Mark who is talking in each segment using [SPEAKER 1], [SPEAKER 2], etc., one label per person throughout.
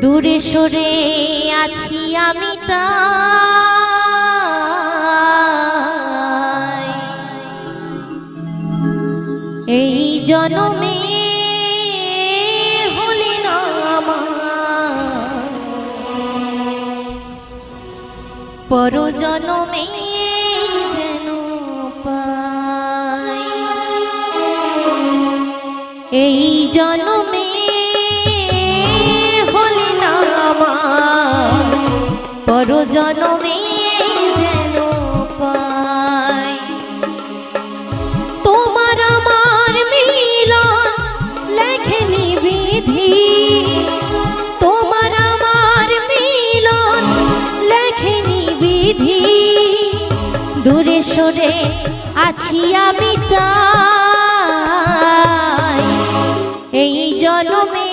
[SPEAKER 1] দূরে সরে আছি আমি তাই এই জনমে হলি না আমার পর জনমে যেন পাই এই জনমে পর জনমে যেন পাই তোমার আমার মিলন লেখেনি বিধি তোমার আমার মিলন লেখেনি বিধি দূরে সরে আছি আমি তাই এই জনমে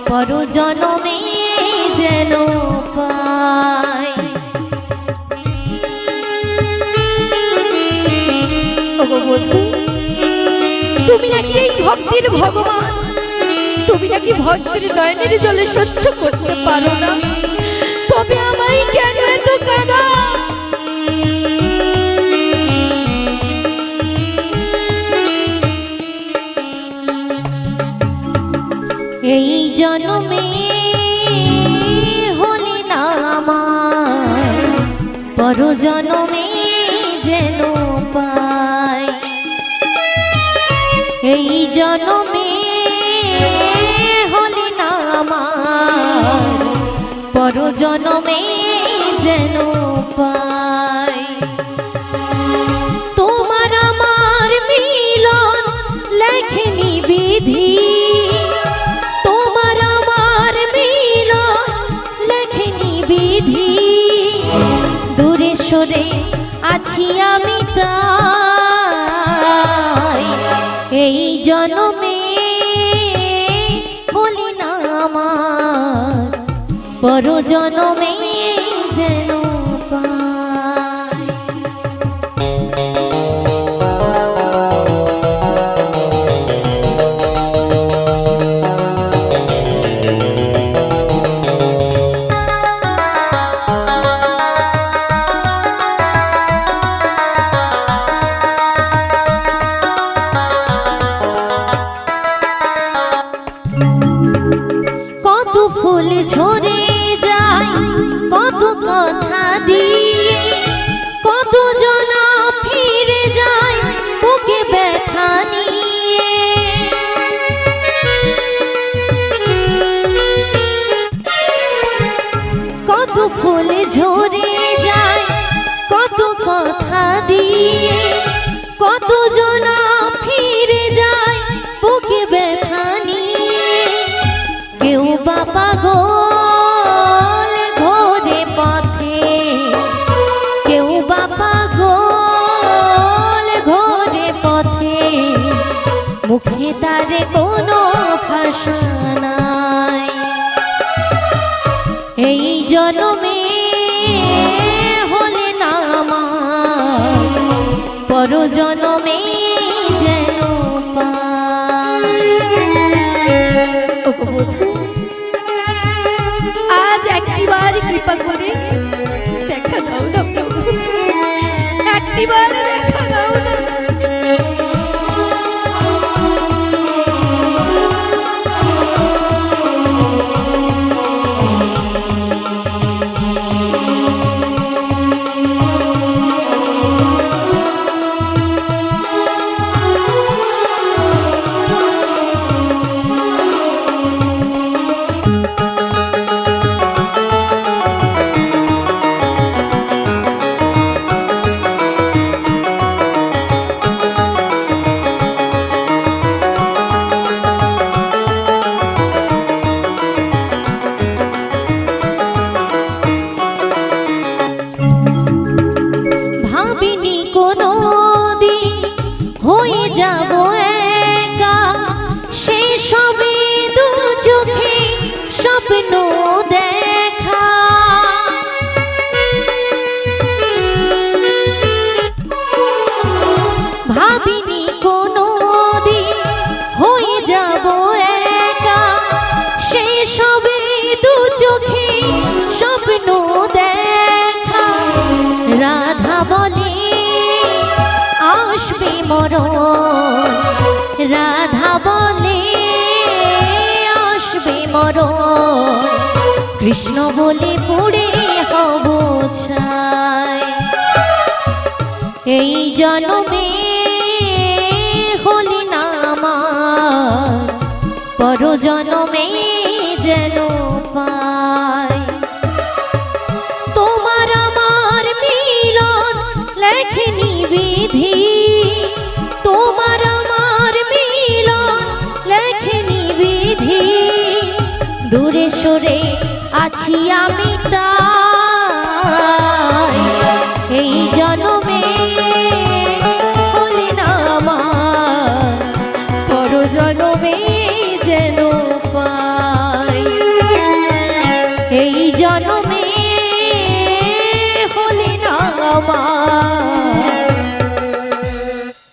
[SPEAKER 1] পর জনমে যেন পাই। তুমি নাকি এই ভক্তির ভগবান, তুমি নাকি ভক্তের নয়নের জলে সহ্য করতে পারো না, তবে আমায় কেন এত কাঁদা? এই জনমে হলি না আমার পর জনমে যেন পাই এই জনমে হলি না আমার পর জনমে যেন পাই তোমার আমার মিলন লেখেনি বিধি দূরে সরে আছি আমি তাই এই জনমে হলি না আমার পর জনমে যেন পাই। কত ফুল ঝরে যায় কত কথা দিয়ে কত জনা ফিরে যায় বুকে ব্যথা নিয়ে কত ফুল ঝরে যায় কত কথা দিয়ে কত জনা ফিরে যায় বুকে ব্যথা নিয়ে কেউ বা পাগল ঘোরে পথে কেউ বা পাগল ঘোরে পথে মুখে তার কোনো ভাষা নাই এই জনমে হলে না আমার পর জনমে যেন পাই। আজ একটিবার কৃপা করে দেখা দাও না প্রভু, একটিবার দেখা দাও না। মরণ, কৃষ্ণ বলে পড়ে হব ছাই। এই জন্মে হলি না আমার, পর জন্মে যেন পাই। তোমার আমার মিলন লেখেনি বিধি, তোমার আমার মিলন লেখেনি বিধি। দূরে সরে আছি আমি তাই, এই জন্মে হলি না আমার, পর জন্মে যেন পাই। এই জন্মে হলি না আমার,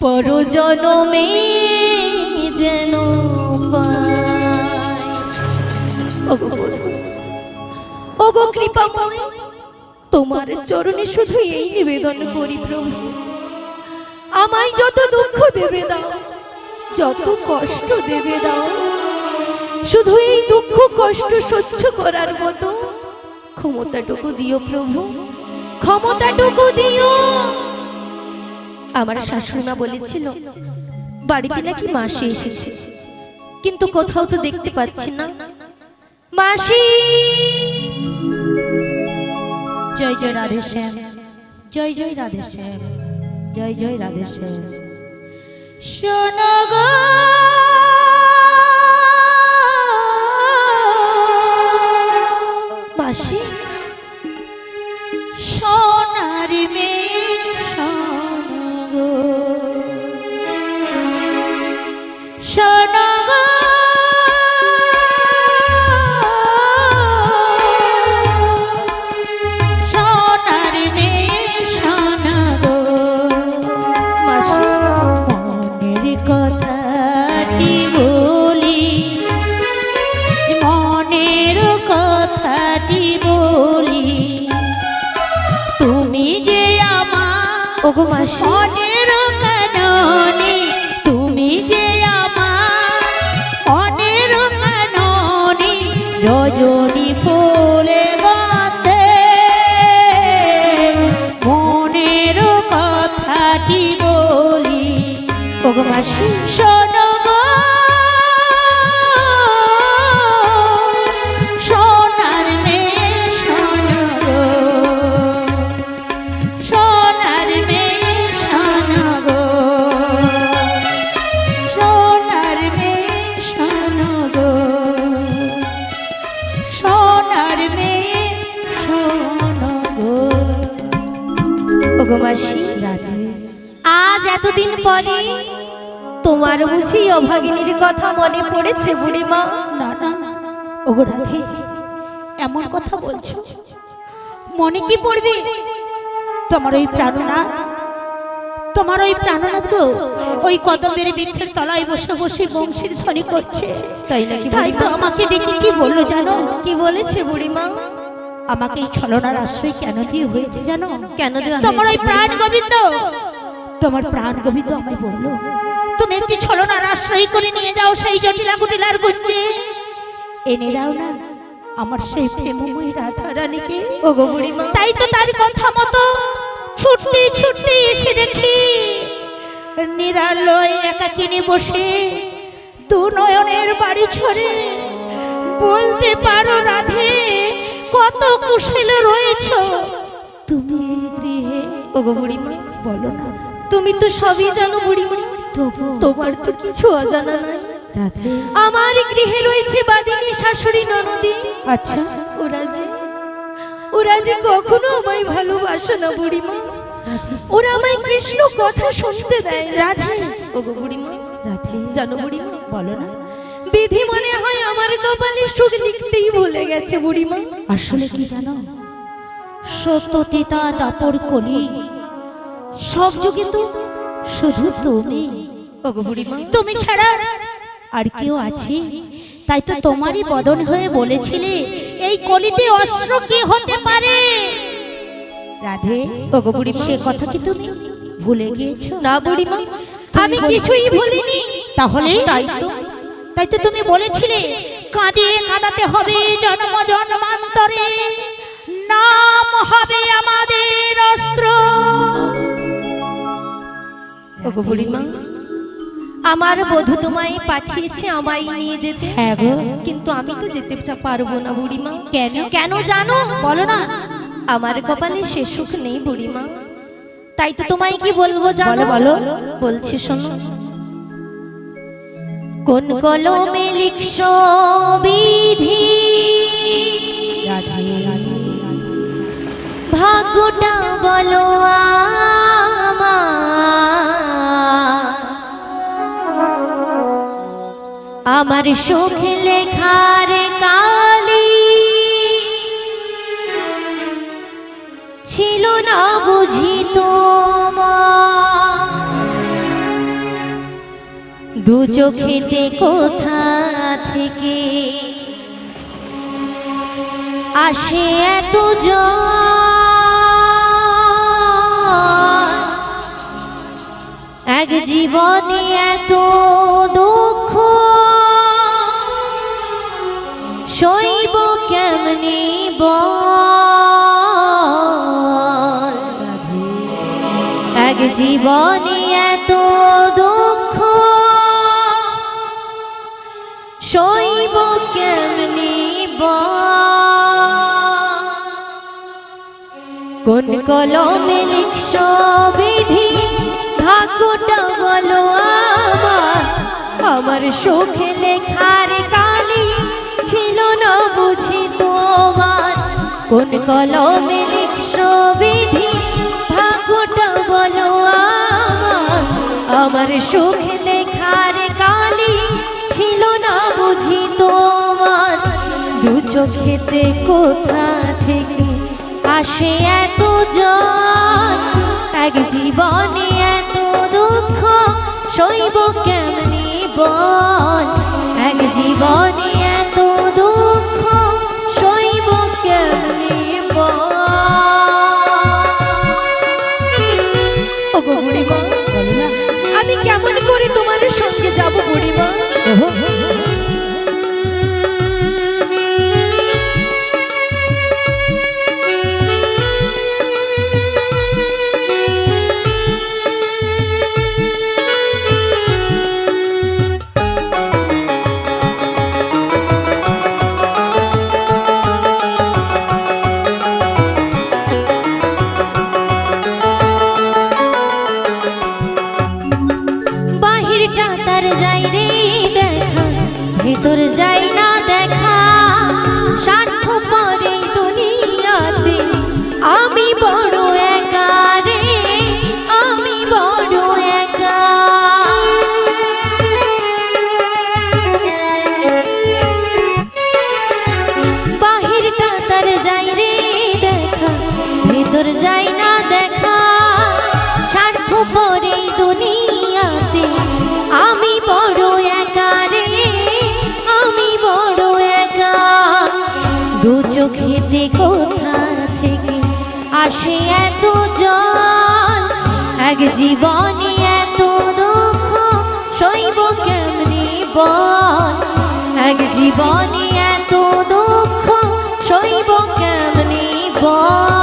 [SPEAKER 1] পর জন্মে যেন পাই। ওগো কৃপাময়, তোমার চরণে শুধু এই নিবেদন করি প্রভু, আমায় যত দুঃখ দেবে দাও, যত কষ্ট দেবে দাও, শুধু এই দুঃখ কষ্ট সহ্য করার মতো ক্ষমতাটুকু দিও প্রভু, ক্ষমতাটুকু দিও। আমার শাশুড়িমা বলেছিল বাড়িতে নাকি মাসি এসেছে, কিন্তু কোথাও তো দেখতে পাচ্ছি না। মাসি!
[SPEAKER 2] জয় জয় রাধে শ্যাম, জয় জয় রাধে শ্যাম, জয় জয় রাধে শ্যাম। শোনো গো
[SPEAKER 1] মাসি,
[SPEAKER 2] সোনার মেয়ে শোনো গো, শোনো গো সোনার মেয়ে শোনো গো।
[SPEAKER 1] মাসি
[SPEAKER 2] মনের কথাটি বলি, মনের কথাটি বলি, তুমি যে আমার
[SPEAKER 1] ওগো মাসি,
[SPEAKER 2] মনের কাননে, তুমি যে আমার মনের কাননে, রজনী ফুলে গন্ধে মনের কথাটি বলি।
[SPEAKER 1] ওগো মাসি,
[SPEAKER 2] শোনো গো সোনার মেয়ে শোনো গো, সোনার মেয়ে শোনো গো, সোনার মেয়ে শোনো গো, সোনার মেয়ে শোনো গো।
[SPEAKER 1] ওগো মাসি,
[SPEAKER 2] রাধে
[SPEAKER 1] আজ এতদিন পরে তোমার বুঝি অভাগিনীর কথা মনে পড়েছে বুড়িমা?
[SPEAKER 2] না না না, ওগো রাধে এমন কথা বলছো, মনে কি পড়বে? তোমার ওই প্রাণনাথ, তোমার ওই প্রাণনাথ গো ওই কদমের বৃক্ষের তলায় বসে বসে বংশীর ধ্বনি করছে।
[SPEAKER 1] তাই নাকি?
[SPEAKER 2] তাই তো আমাকে ডেকে কি বললো জানো?
[SPEAKER 1] কি বলেছে বুড়িমা?
[SPEAKER 2] আমাকে এই ছলনার আশ্রয় কেন দিয়ে হয়েছে জানো?
[SPEAKER 1] কেন দেওয়া
[SPEAKER 2] তোমার ওই
[SPEAKER 1] হয়েছে?
[SPEAKER 2] প্রাণ গোবিন্দ, তোমার প্রাণ গোবিন্দ আমায় বললো তুমি একটি ছলনার আশ্রয় করে নিয়ে যাও সেই জটিলা কুটিলার গুঞ্জে, এনে দাও না আমার সেই প্রেমময়ী রাধা রানীকে।
[SPEAKER 1] ওগো বুড়িমা,
[SPEAKER 2] তাই তো তার কথা মতো ছুটতে ছুটতে এসে দেখি নিরালয় একাকিনী বসে দু নয়নের বাড়ি ছড়ে। বলতে পারো রাধে কত কুশলে রয়েছ তুমি এই গৃহে?
[SPEAKER 1] ওগো বুড়িমা,
[SPEAKER 2] বলো না,
[SPEAKER 1] তুমি তো সবই জানো বুড়িমা,
[SPEAKER 2] তবু
[SPEAKER 1] তোমার তো কিছু অজানা নাই।
[SPEAKER 2] রাধে
[SPEAKER 1] আমার গৃহে রয়েছে বাদিনী শাশুড়ি ননদী।
[SPEAKER 2] আচ্ছা,
[SPEAKER 1] ওরা যে কখনো আমায় ভালোবাসে না বুড়িমা, ওরা আমায় কৃষ্ণ কথা শুনতে দেয় না।
[SPEAKER 2] রাধে
[SPEAKER 1] ওগো বুড়িমা,
[SPEAKER 2] রাধে
[SPEAKER 1] জানো বুড়িমা,
[SPEAKER 2] বলো না,
[SPEAKER 1] বিধি মনে হয় আমার কপালে সুখ লিখতেই ভুলে গেছে বুড়িমা।
[SPEAKER 2] আসলে কি জানো, সত্যতিতা দাপর কলি সব যুগে তো শুধু তুমি,
[SPEAKER 1] ওগো বুড়িমা,
[SPEAKER 2] তুমি ছাড়া আর কেউ আছে? তাই তো তোমারই বদন হয়ে বলেছিলে এই কলিতে অস্ত্র কি হতে পারে। রাধে
[SPEAKER 1] ওগো বুড়িমা,
[SPEAKER 2] সে কথা কি তুমি ভুলে গিয়েছো?
[SPEAKER 1] না বুড়িমা, আমি কিছুই ভুলিনি।
[SPEAKER 2] তাহলে
[SPEAKER 1] তাই তো
[SPEAKER 2] তাই তো তুমি বলেছিলে কাঁদিয়ে কাঁদাতে হবে জন্ম জন্মান্তরে, নাম হবে আমাদের অস্ত্র।
[SPEAKER 1] ওগো বুড়িমা, আমার বধূ তোমায় পাঠিয়েছে আমায় নিয়ে যেতে।
[SPEAKER 2] হ্যাঁ গো।
[SPEAKER 1] কিন্তু আমি তো যেতে পারবো না বুড়িমা।
[SPEAKER 2] কেন?
[SPEAKER 1] কেন জানো?
[SPEAKER 2] বলো না।
[SPEAKER 1] আমার কপালে সে সুখ নেই বুড়িমা। তাই তো তোমায় কি বলবো জানো?
[SPEAKER 2] বলো।
[SPEAKER 1] বলছি শোনো। কোন কলমে লিখছো বিধি, ভাগ্যটা বলো আমার সুখ লেখার কালি ছিল না বুঝি তোমার, দু চোখেতে কোথা থেকে আসে এত জল, এক জীবনে এত দুঃখ সইব কেমনে বল, এক জীবনে এত দুঃখ সইব কেমনে বল, কোন কলমে লিখছো বিধি, ভাগ্যটা বলো আমার সুখ লেখার কালি ছিল না বুঝি তোমার, কোন কলমে লিখছো বিধি, ভাগ্যটা বলো আমার সুখ লেখার কালি ছিল না বুঝি তোমার, দু চোখেতে কোথা থেকে আসে এত জল, এক জীবনে এত দুঃখ সইব কেমনি বল, এক জীবনে এত দুঃখ সইব কেমনি বল। ওগো বুড়িমা, আমি কেমন করে তোমার সঙ্গে যাব বুড়িমা? ভেতর যাই না দেখা, স্বার্থ পরে দুনিয়াতে আমি বড় একা রে, আমি বড় একা। বাহিরটা তার যাই রে দেখা, ভেতর যাই না দেখা, স্বার্থ পরে দুনিয়াতে আমি বড় একা রে, আমি বড় একা। দু চোখেতে কোথা থেকে আসে এত জল, এক জীবনে এত দুঃখ সইব কেমনি বল, এক জীবনে এত দুঃখ সইব কেমনি বল।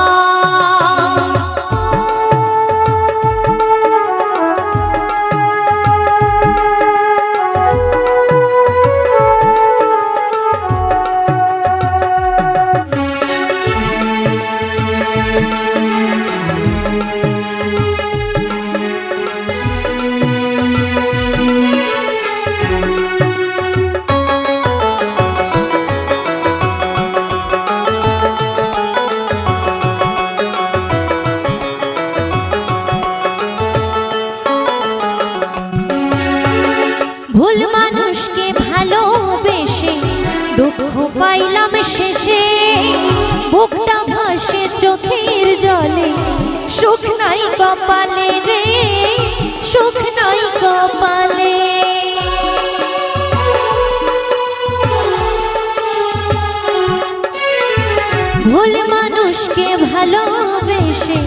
[SPEAKER 1] ভুল মানুষকে ভালোবেসে দুঃখ পাইলাম শেষে, বুকটা ভাসে চোখের জলে, সুখ নাই কপালে রে, সুখ নাই কপালে। ভুল মানুষকে ভালোবেসে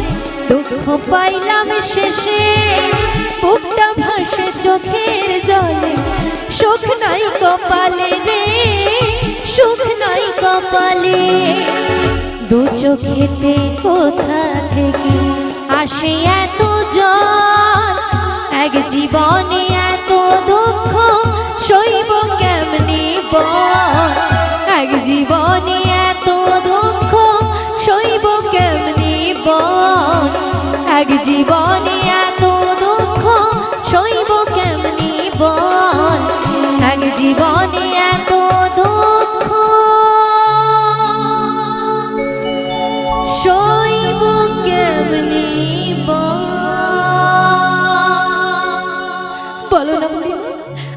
[SPEAKER 1] দুঃখ পাইলাম শেষে, বুকটা ভাসে চোখের জলে, সুখ নাই কপালে রে, সুখ নাই কপালে। দু চোখেতে কোথা থেকে আসে এত জল, এক জীবনে এত দুঃখ সইব কেমনে বল, এক জীবনে এত দুঃখ সইব কেমনে বল, এক জীবনে এত দুঃখ সইব কেমনে বল, এক জীবনে এত দুঃখ সইব কেমনে বল। বলো না বুড়িমা,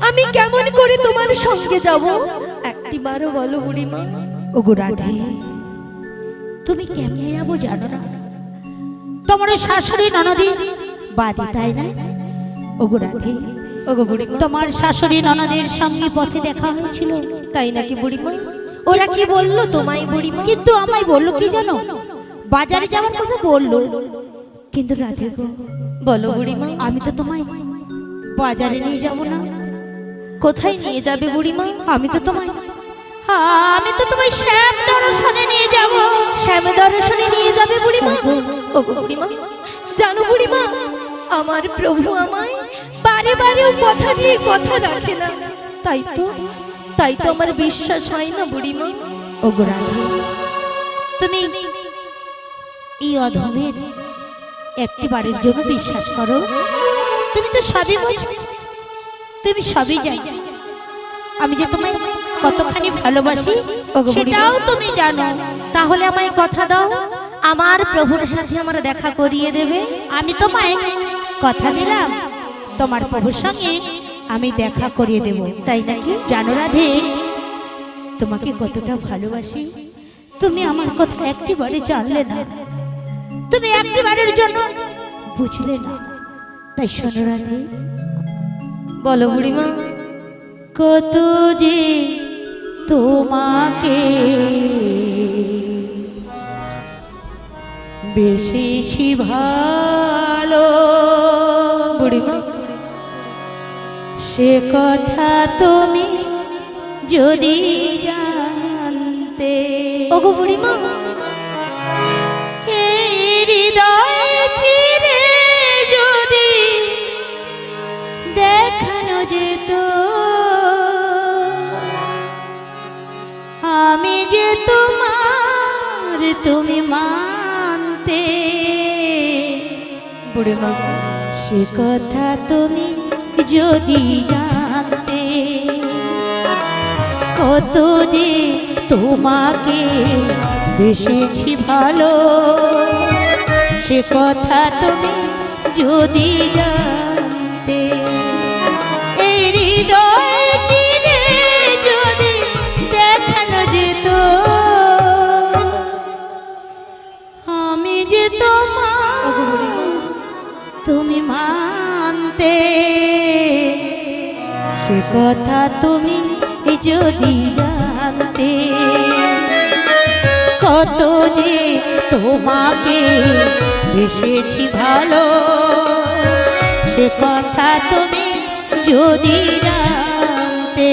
[SPEAKER 1] আমি কেমন করে তোমার সঙ্গে যাব, একটিবারও বলো বুড়িমা।
[SPEAKER 2] ওগো রাধে, তুমি কেমনে যাবো জানো না? তোমার ওই শাশুড়ি ননদি বাড়ি, তাই না? ওগো রাধে,
[SPEAKER 1] ওগো বুড়িমা,
[SPEAKER 2] তোমার শাশুড়ি ননদের সঙ্গে পথে দেখা হয়েছিল।
[SPEAKER 1] তাই নাকি বুড়িমা? ওরা কি বললো তোমায় বুড়িমা?
[SPEAKER 2] কিন্তু আমায় বললো কি জানো, বাজারে যাওয়ার কথা বললো। কিন্তু রাধে গো,
[SPEAKER 1] বলো বুড়িমা।
[SPEAKER 2] আমি তো তোমায় বাজারে নিয়ে যাব না।
[SPEAKER 1] কোথায় নিয়ে যাবে বুড়িমা?
[SPEAKER 2] আমি তো তোমায় শ্যাম দর্শনে নিয়ে যাব।
[SPEAKER 1] শ্যাম দর্শনে নিয়ে যাবে বুড়িমা? ওগো বুড়িমা, জানো বুড়িমা, আমার প্রভু আমায় বারে বারেও কথা দিয়ে কথা রাখে না, তাই তো আমার বিশ্বাস হয় না বুড়িমা।
[SPEAKER 2] ওগো রাধে, তুমি এই অধমের একটি বারের জন্য বিশ্বাস করো। তুমি তো সবই বোঝো, তুমি সবই জানো। আমি যে তোমায় কতখানি ভালোবাসি সেটাও তুমি জানো।
[SPEAKER 1] তাহলে আমায় কথা দাও, আমার প্রভুর সাথে আমার দেখা করিয়ে দেবে।
[SPEAKER 2] আমি তোমায় কথা দিলাম, তোমার প্রভুর সঙ্গে আমি দেখা করিয়ে দেব।
[SPEAKER 1] তাই নাকি?
[SPEAKER 2] জানো রাধে, তোমাকে কতটা ভালোবাসি তুমি আমার কথা একটিবারে জানলে না, তুমি একটিবারের জন্য বুঝলে না। তাই শোনো রাধে,
[SPEAKER 1] বলো বুড়িমা।
[SPEAKER 2] কত যে তোমাকে বেশিছি ভালো,
[SPEAKER 1] বুড়িমা,
[SPEAKER 2] সে কথা তুমি যদি জানতে।
[SPEAKER 1] ওগো বুড়িমা,
[SPEAKER 2] এই হৃদয় চিরে যদি দেখানো যেত, আমি যে তোমার তুমি মানতে।
[SPEAKER 1] বুড়িমা,
[SPEAKER 2] সে কথা তুমি যদি জানতে, কত যে তোমাকে বেশিছি ভালো, সে কথা তুমি যদি জানতে। এই হৃদয় চিরে যদি দেখানো যেত, আমি যে তোমার তুমি মানতে। সে কথা তুমি যদি জানতে, কত যে তোমাকে বেশিছি ভালো, সে কথা তুমি যদি জানতে।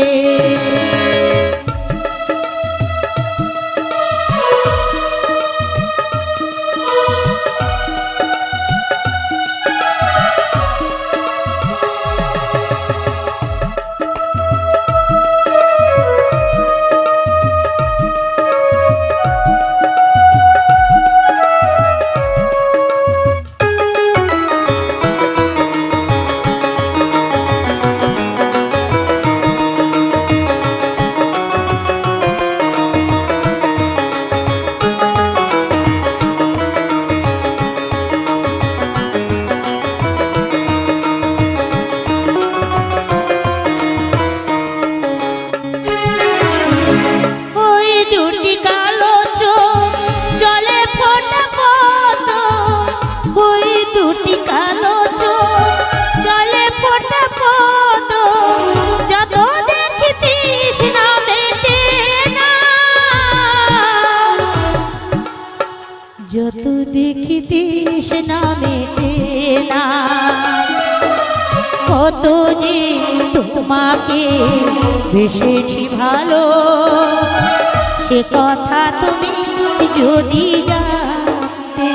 [SPEAKER 2] তোমাকে বেসেছি ভালো, সে কথা তুমি যদি জানতে।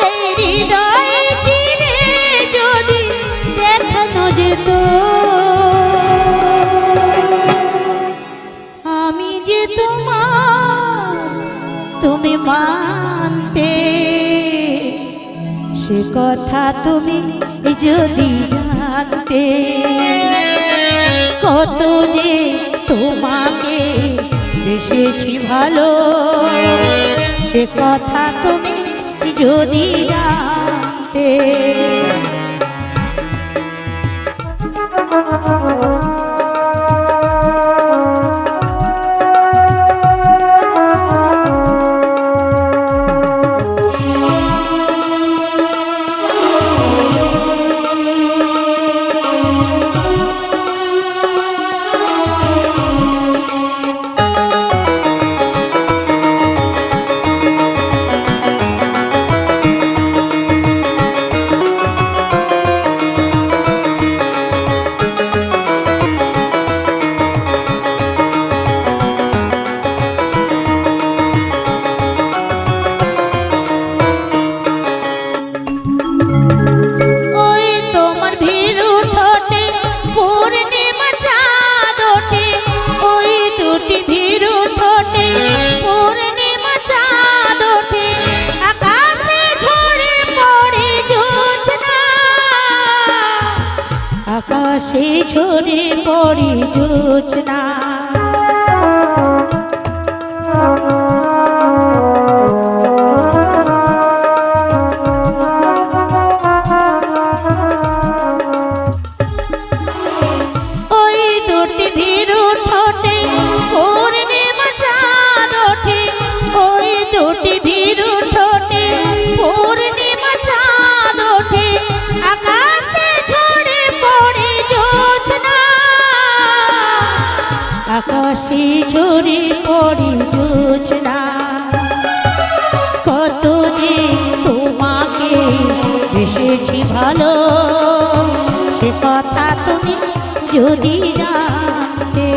[SPEAKER 2] এই হৃদয়ে চিনে যদি দেখানো যেত, আমি যে তোমার তুমি মানতে, সে কথা তুমি যদি জানতে। কত যে তোমাকে বেসেছি ভালো, সে কথা তুমি যদি জানতে। আকাশে ঝরে পড়ে জোছনা, ওই দুটি ভীরু ঠোঁটে পূর্ণিমা চাঁদ ওঠে, ওই দুটি ভীরু ঠোঁটে পূর্ণিমা চাঁদ ওঠে। আকাশে ঝরে পড়ে জোছনা, আকাশে ঝরে পড়ে জোছনা। কত যে তোমাকে বেসেছি ভালো, সে কথা তুমি যদি জানতে।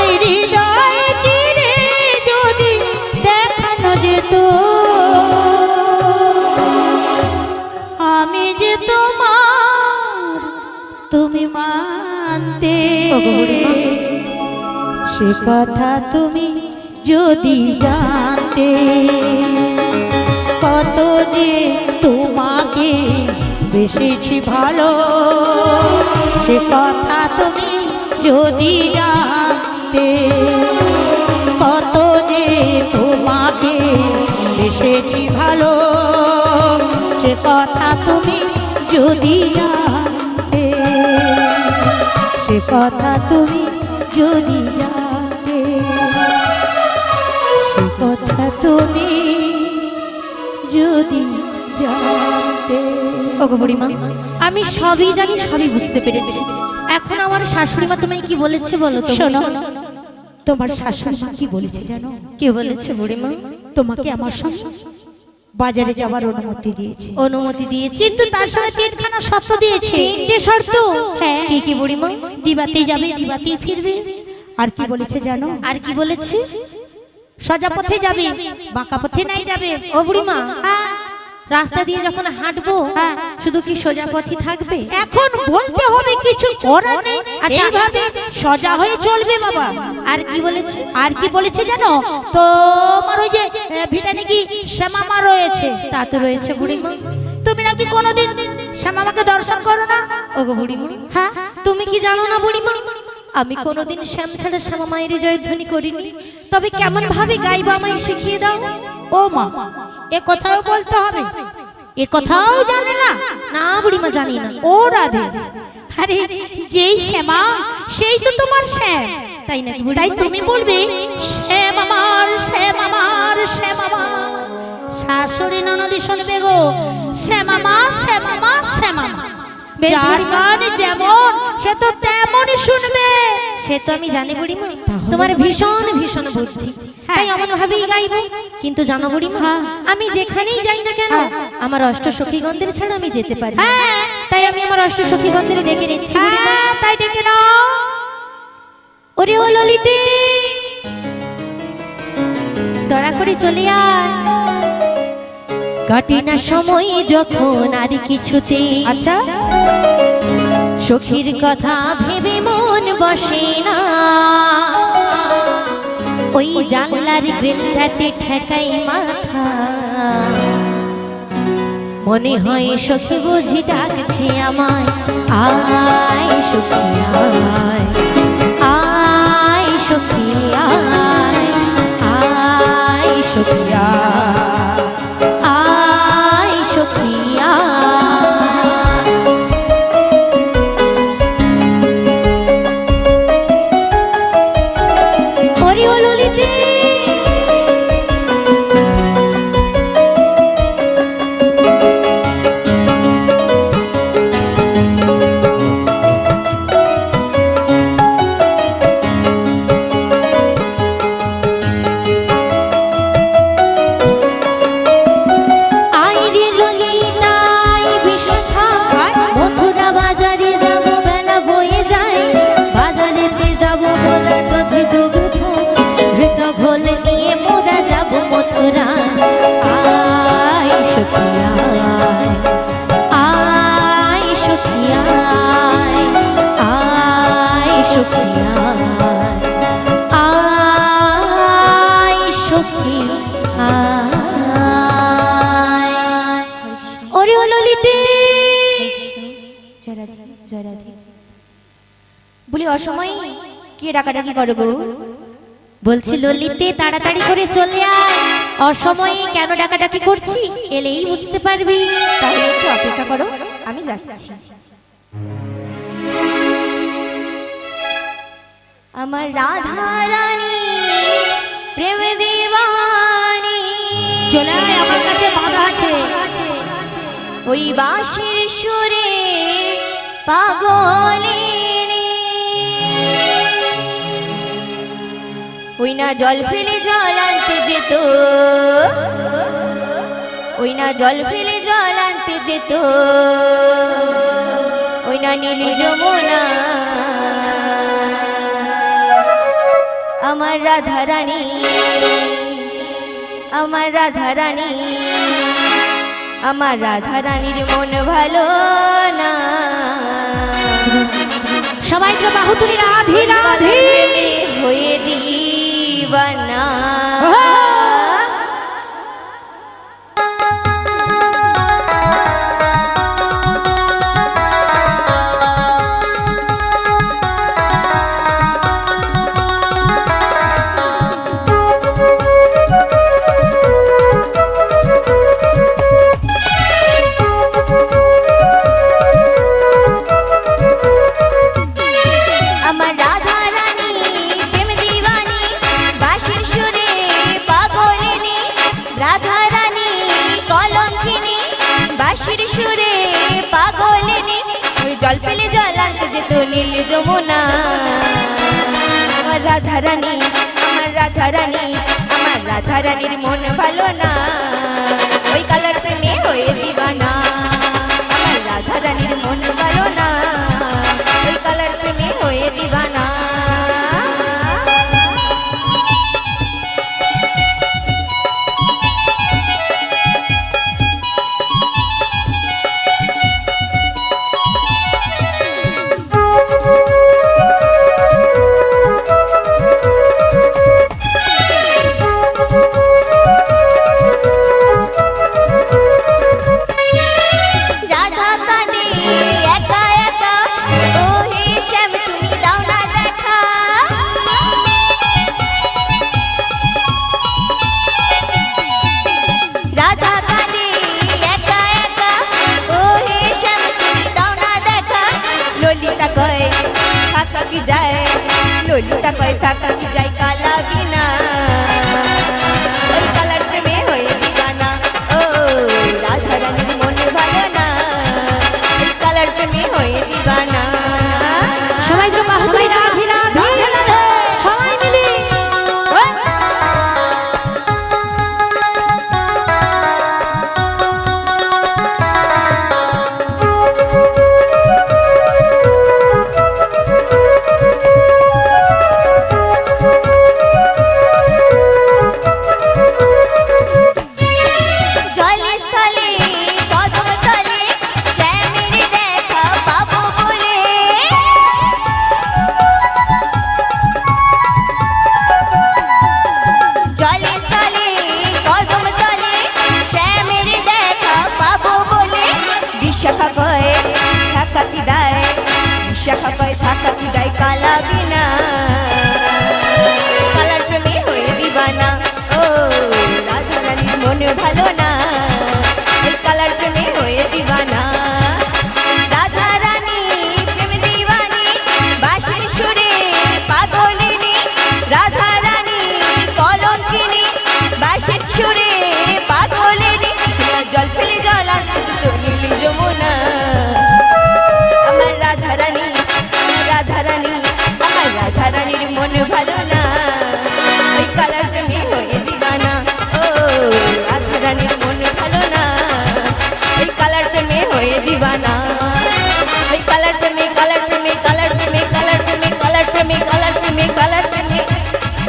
[SPEAKER 2] এই হৃদয়ে চিরে যদি দেখানো যেত, আমি যে তোমার তুমি মানতে, সে কথা তুমি যদি জানতে। কত যে তোমাকে বেসেছি ভালো, সে কথা তুমি যদি জানতে। কত যে তোমাকে বেসেছি ভালো, সে কথা তুমি যদি জানতে, সে কথা তুমি যদি জানতে, সে কথা তুমি যদি জানতে।
[SPEAKER 1] ওগো বুড়িমা, আমি সবই জানি, সবই বুঝতে পেরেছি। এখন আমার শাশুড়ি মা তোমায় কি বলেছে বলো তো?
[SPEAKER 2] শোনো, তোমার শাশুড়ি মা কি বলেছে জানো?
[SPEAKER 1] কি বলেছে বুড়িমা?
[SPEAKER 2] তোমাকে আমার সঙ্গে বাজারে যাওয়ার অনুমতি দিয়েছে।
[SPEAKER 1] অনুমতি দিয়েছে,
[SPEAKER 2] কিন্তু তার সঙ্গে তিনখানা শর্ত দিয়েছে।
[SPEAKER 1] তিনটে শর্ত?
[SPEAKER 2] হ্যাঁ।
[SPEAKER 1] কি কি বুড়িমা?
[SPEAKER 2] দিবাতে যাবে, দিবাতেই ফিরবে। আর কি বলেছে জানো?
[SPEAKER 1] আর কি বলেছে?
[SPEAKER 2] সোজা পথে যাবে, বাঁকা পথে নাই যাবে।
[SPEAKER 1] ও বুড়িমা,
[SPEAKER 2] হ্যাঁ,
[SPEAKER 1] রাস্তা দিয়ে যখন হাঁটবো
[SPEAKER 2] হ্যাঁ।
[SPEAKER 1] শুধু কি সোজা পথই থাকবে?
[SPEAKER 2] এখন বলতে হবে, কিছু করার নেই।
[SPEAKER 1] আচ্ছা।
[SPEAKER 2] এইভাবে সোজা হয়ে চলবে বাবা।
[SPEAKER 1] আর কি বলেছে?
[SPEAKER 2] আর কি বলেছে জানো? তো আমার ওই যে ভিটানে কি শ্যামামা রয়েছে,
[SPEAKER 1] তা তো রয়েছে বুড়িমা।
[SPEAKER 2] তুমি নাকি কোনোদিন শ্যামামাকে দর্শন করো না?
[SPEAKER 1] ওগো বুড়িমা,
[SPEAKER 2] হ্যাঁ,
[SPEAKER 1] তুমি কি জানো না বুড়িমা, আমি কোনোদিন শ্যাম ছাড়া শ্যামা মায়ের জয়ধ্বনি করিনি। তবে কেমন ভাবে গাইবো আমায় শিখিয়ে দাও।
[SPEAKER 2] ও মা, এ কথাও বলতে হবে? এ কথাও জানে না?
[SPEAKER 1] না বুড়িমা, জানি না।
[SPEAKER 2] ও রাধে, আরে যেই শ্যামা সেই তো তোমার শ্যাম।
[SPEAKER 1] তাই নাকি
[SPEAKER 2] তাই
[SPEAKER 1] বুড়িমা?
[SPEAKER 2] তুমি বলবে শ্যাম আমার, শ্যাম আমার, শ্যাম আমার। শাশুড়ি ননদি শুনবে গো, শ্যাম আমার, শ্যাম আমার, শ্যাম আমার।
[SPEAKER 1] বেশ
[SPEAKER 2] যার
[SPEAKER 1] বুড়িমা।
[SPEAKER 2] গান যেমন সে তো তেমনই শুনবে।
[SPEAKER 1] সে তো আমি জানি বুড়িমা,
[SPEAKER 2] তাহলে?
[SPEAKER 1] তোমার ভীষণ ভীষণ বুদ্ধি,
[SPEAKER 2] হ্যাঁ।
[SPEAKER 1] তাই এমন ভাবেই গাইবো। কিন্তু জানো বুড়িমা,
[SPEAKER 2] হ্যাঁ।
[SPEAKER 1] আমি যেখানেই যাই না কেন,
[SPEAKER 2] হ্যাঁ।
[SPEAKER 1] আমার অষ্ট সখীগণদের ছাড়া আমি যেতে পারি না।
[SPEAKER 2] হ্যাঁ।
[SPEAKER 1] তাই আমি আমার অষ্ট সখীগণদের ডেকে নিচ্ছি বুড়িমা।
[SPEAKER 2] হ্যাঁ, তাই ডেকে নাও।
[SPEAKER 1] ওরে ও ললিতে, দয়া করে চলে আয়, কাটে না সময় যখন আর কিছুতে।
[SPEAKER 2] আচ্ছা।
[SPEAKER 1] সখীর কথা ভেবে মন বসে না, ওই জানলার গ্রেলটাতে ঠেকাই মাথা। মনে হয় সখী বুঝি ডাকছে আমায়, আয় সখী আয়, আয় সখী আয়, আয় সখী আয়, আয় সখী আয়। ওরে ও ললিতে, আয় রে ললিতা, আয় বিশাখা, মথুরা বাজারে যাব, বেলা বয়ে যায়, বাজারেতে যাব মোরা দধি দুগ্ধ, ঘৃত ঘোল নিয়ে মোরা যাব মথুরা। আয় সখী আয়, আয় সখী আয়, আয় সখী আয়, আয় সখী আয়। ওরে ও ললিতে,
[SPEAKER 2] বলি অসময় কি ডাকাডাকি করবো?
[SPEAKER 1] বলছি ললিতে তাড়াতাড়ি করে চলে আয়, অসময়ে কেন ডাকাডাকি করছি এলেই বুঝতে পারবি।
[SPEAKER 2] তাহলে একটু অপেক্ষা করো, আমি যাচ্ছি। আমার রাধা রানী প্রেম দিবানী,
[SPEAKER 1] চলে আয়, আমার কাছে বাধা আছে।
[SPEAKER 2] ওই বাঁশির সুরে পাগলিনী, ওই না জল ফেলে জল আনতে যেত, ওই না জল ফেলে জল আনতে যেত, ওই না নীলি যমুনা। আমার রাধা রানী, আমার রাধা রানী, আমার রাধা রানীর মন ভালো না।
[SPEAKER 1] সবাই তো বাহু তুলে রাধে রাধে
[SPEAKER 2] প্রেমে হয়ে দিবানা। আমার রাধা রানী প্রেম দিবানী, বাঁশির সুরে পাগলিনী, রাধা রানী কলঙ্কিনী, বাঁশির সুরে পাগলিনী, ওই জল পেলে জল আনতে যেত নীল যমুনা। আমার রাধা রানী, আমার রাধা রানী, আমার রাধা রানীর মন ভালো না, ওই কালার প্রেমে হয়ে দিবানা। আমার রাধা রানীর মন ভালো না, ওই কালার প্রেমে হয়ে দিবানা।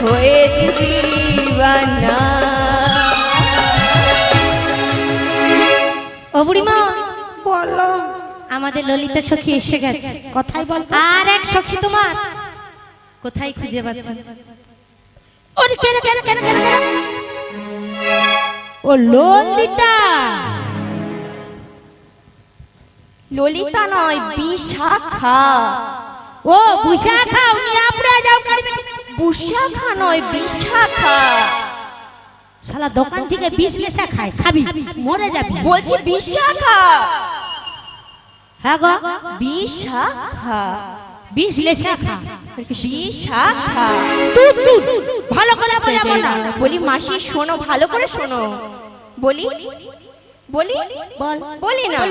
[SPEAKER 3] হয়ে দিবানা।
[SPEAKER 1] ও বুড়িমা,
[SPEAKER 2] বলো।
[SPEAKER 1] আমাদের ললিতা সখী এসে গেছে।
[SPEAKER 2] কথাই বল।
[SPEAKER 1] আর এক সখী তোমার কোথায় খুঁজে পাচ্ছেন?
[SPEAKER 2] ওরে কেন কেন কেন কেন কেন? ও ললিতা।
[SPEAKER 3] ললিতা নয়, বিশাখা।
[SPEAKER 2] ও বিশাখা, উনি আপড়ে যাও করবে।
[SPEAKER 3] বিশাখা নয়, বিশাখা।
[SPEAKER 2] শালা দোকান থেকে বিষ লেসা খায়, খাবি মরে যাবি।
[SPEAKER 3] বলছি বিশাখা।
[SPEAKER 2] হ্যাঁ গো,
[SPEAKER 3] বিশাখা।
[SPEAKER 2] বিষ লেসা খা।
[SPEAKER 3] বিশাখা।
[SPEAKER 2] তুই তুই ভালো করে বল না।
[SPEAKER 3] বলি মাসি শোনো, ভালো করে শোনো। বলি বলি
[SPEAKER 2] বল।
[SPEAKER 3] বলি না,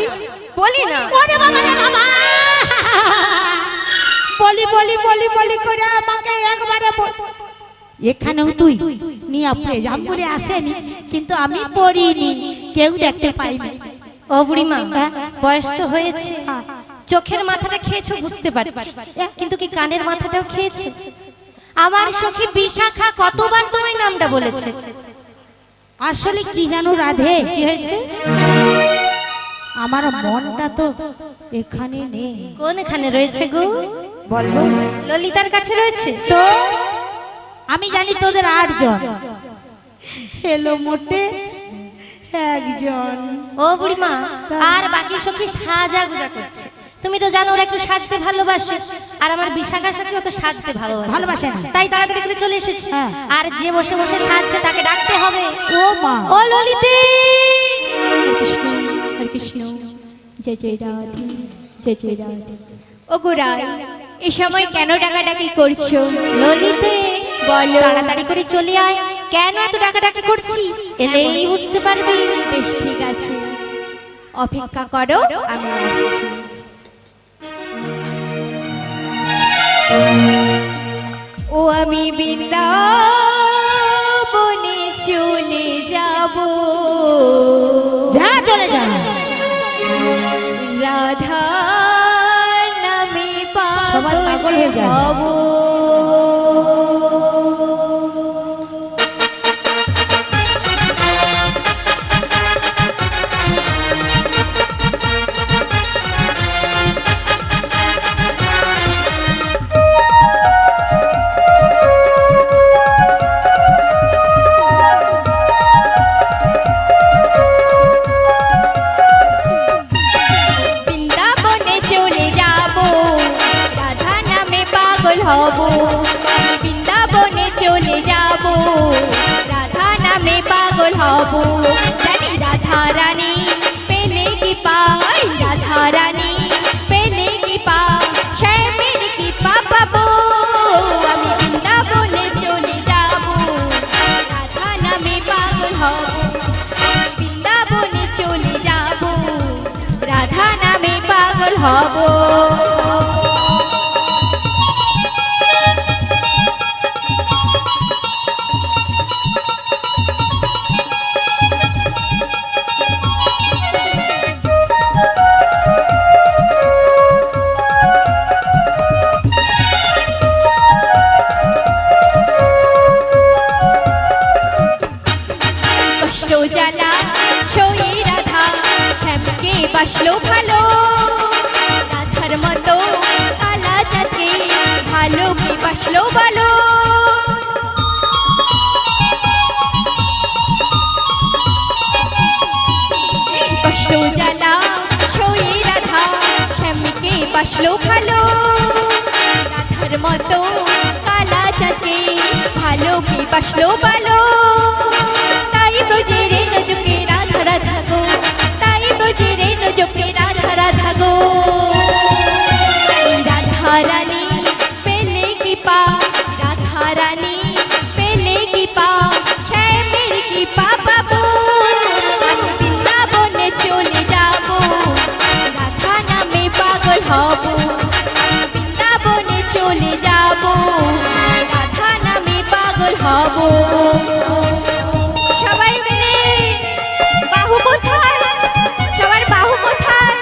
[SPEAKER 3] বলি না।
[SPEAKER 2] ওরে বাবা রে বাবা, বলি বলি বলি বলি করে আমাকে একবারে বল। এখানেও তুই নিয়ে আপনি যাম বলে আসেনি, কিন্তু আমি পড়িনি, কেউ দেখতে পাইনি।
[SPEAKER 1] ও বুড়িমা, বয়স তো হয়েছে, চোখের মাথাটা খেয়েছো বুঝতে পারছি, কিন্তু কি কানের মাথাটাও খেয়েছো? আমার সখী বিশাখা কতবার তোমার নামটা বলেছে।
[SPEAKER 2] আসলে কি জানো রাধে,
[SPEAKER 1] কি হয়েছে?
[SPEAKER 2] আমার মনটা তো এখানে নেই।
[SPEAKER 1] কোন এখানে রয়েছে গো?
[SPEAKER 2] বলবো
[SPEAKER 1] ললিতার কাছে রয়েছে
[SPEAKER 2] তো। আমি জানি তোদের 8 জন, হেলো মোটে একজন।
[SPEAKER 1] ও বুড়িমা, আর বাকি সখী সাজা গুজা করছে। তুমি তো জানো ওরা একটু সাজতে ভালোবাসে, আর আমার বিশাখা সখীও তো সাজতে ভালোবাসে
[SPEAKER 2] না।
[SPEAKER 1] তাই তাড়াতাড়ি করে চলে এসেছে।
[SPEAKER 2] হ্যাঁ।
[SPEAKER 1] আর যে বসে বসে সাজছে তাকে ডাকতে হবে।
[SPEAKER 2] ও মা,
[SPEAKER 1] ও ললিতে।
[SPEAKER 4] হরে কৃষ্ণ, জয় জয় রাধে, জয় জয় রাধে। ও গোরাই, এই সময় কেন ডাকাডাকি করছো?
[SPEAKER 1] ললিতে,
[SPEAKER 4] বলো।
[SPEAKER 1] তাড়াতাড়ি করে চলে আয়। কেন এত ডাকাডাকি করছি এলেই বুঝতে পারবি।
[SPEAKER 4] বেশ ঠিক আছে, অপেক্ষা করো, আমি আসছি। ও আমি বৃন্দাবনে চলে যাব,
[SPEAKER 2] যা চলে যা।
[SPEAKER 4] রাধা নামে
[SPEAKER 2] সবাই পাগল হয়ে যায়।
[SPEAKER 4] হব। বৃন্দাবনে চলে যাব, রাধা নামে পাগল হব। বৃন্দাবনে চলে যাব, রাধা নামে পাগল হব। জানি রাধা রানী পেলে কি পাই, রাধা রানী পেলে কি পাই, শ্যামের কি পাবো। আমি বৃন্দাবনে চলে যাব, রাধা নামে পাগল হব। বৃন্দাবনে চলে যাব, রাধা নামে পাগল হব। কষ্ট জ্বালা সয়ে রাধা শ্যামকে বাসলো ভালো, রাধার মতো কালা যাকে ভালো কি বাসলো ভালো। কষ্ট জ্বালা সয়ে রাধা শ্যামকে বাসলো ভালো, রাধার মতো কালা যাকে ভালো কি বাসলো ভালো। তাই ব্রজের নজকে রাধা রাধা গো, তাই ব্রজের নজকে রাধা রাধা গো। রাধা রানী পেলে কি পা, রাধা রানী পেলে কি পা, শ্যামের কি পা পাবো। আমি বৃন্দাবনে চলে যাব, রাধা নামে পাগল হব। আমি বৃন্দাবনে চলে যাব, রাধা নামে পাগল হব। সবাই মিলে বাহু কোথায়, সবার বাহু কোথায়?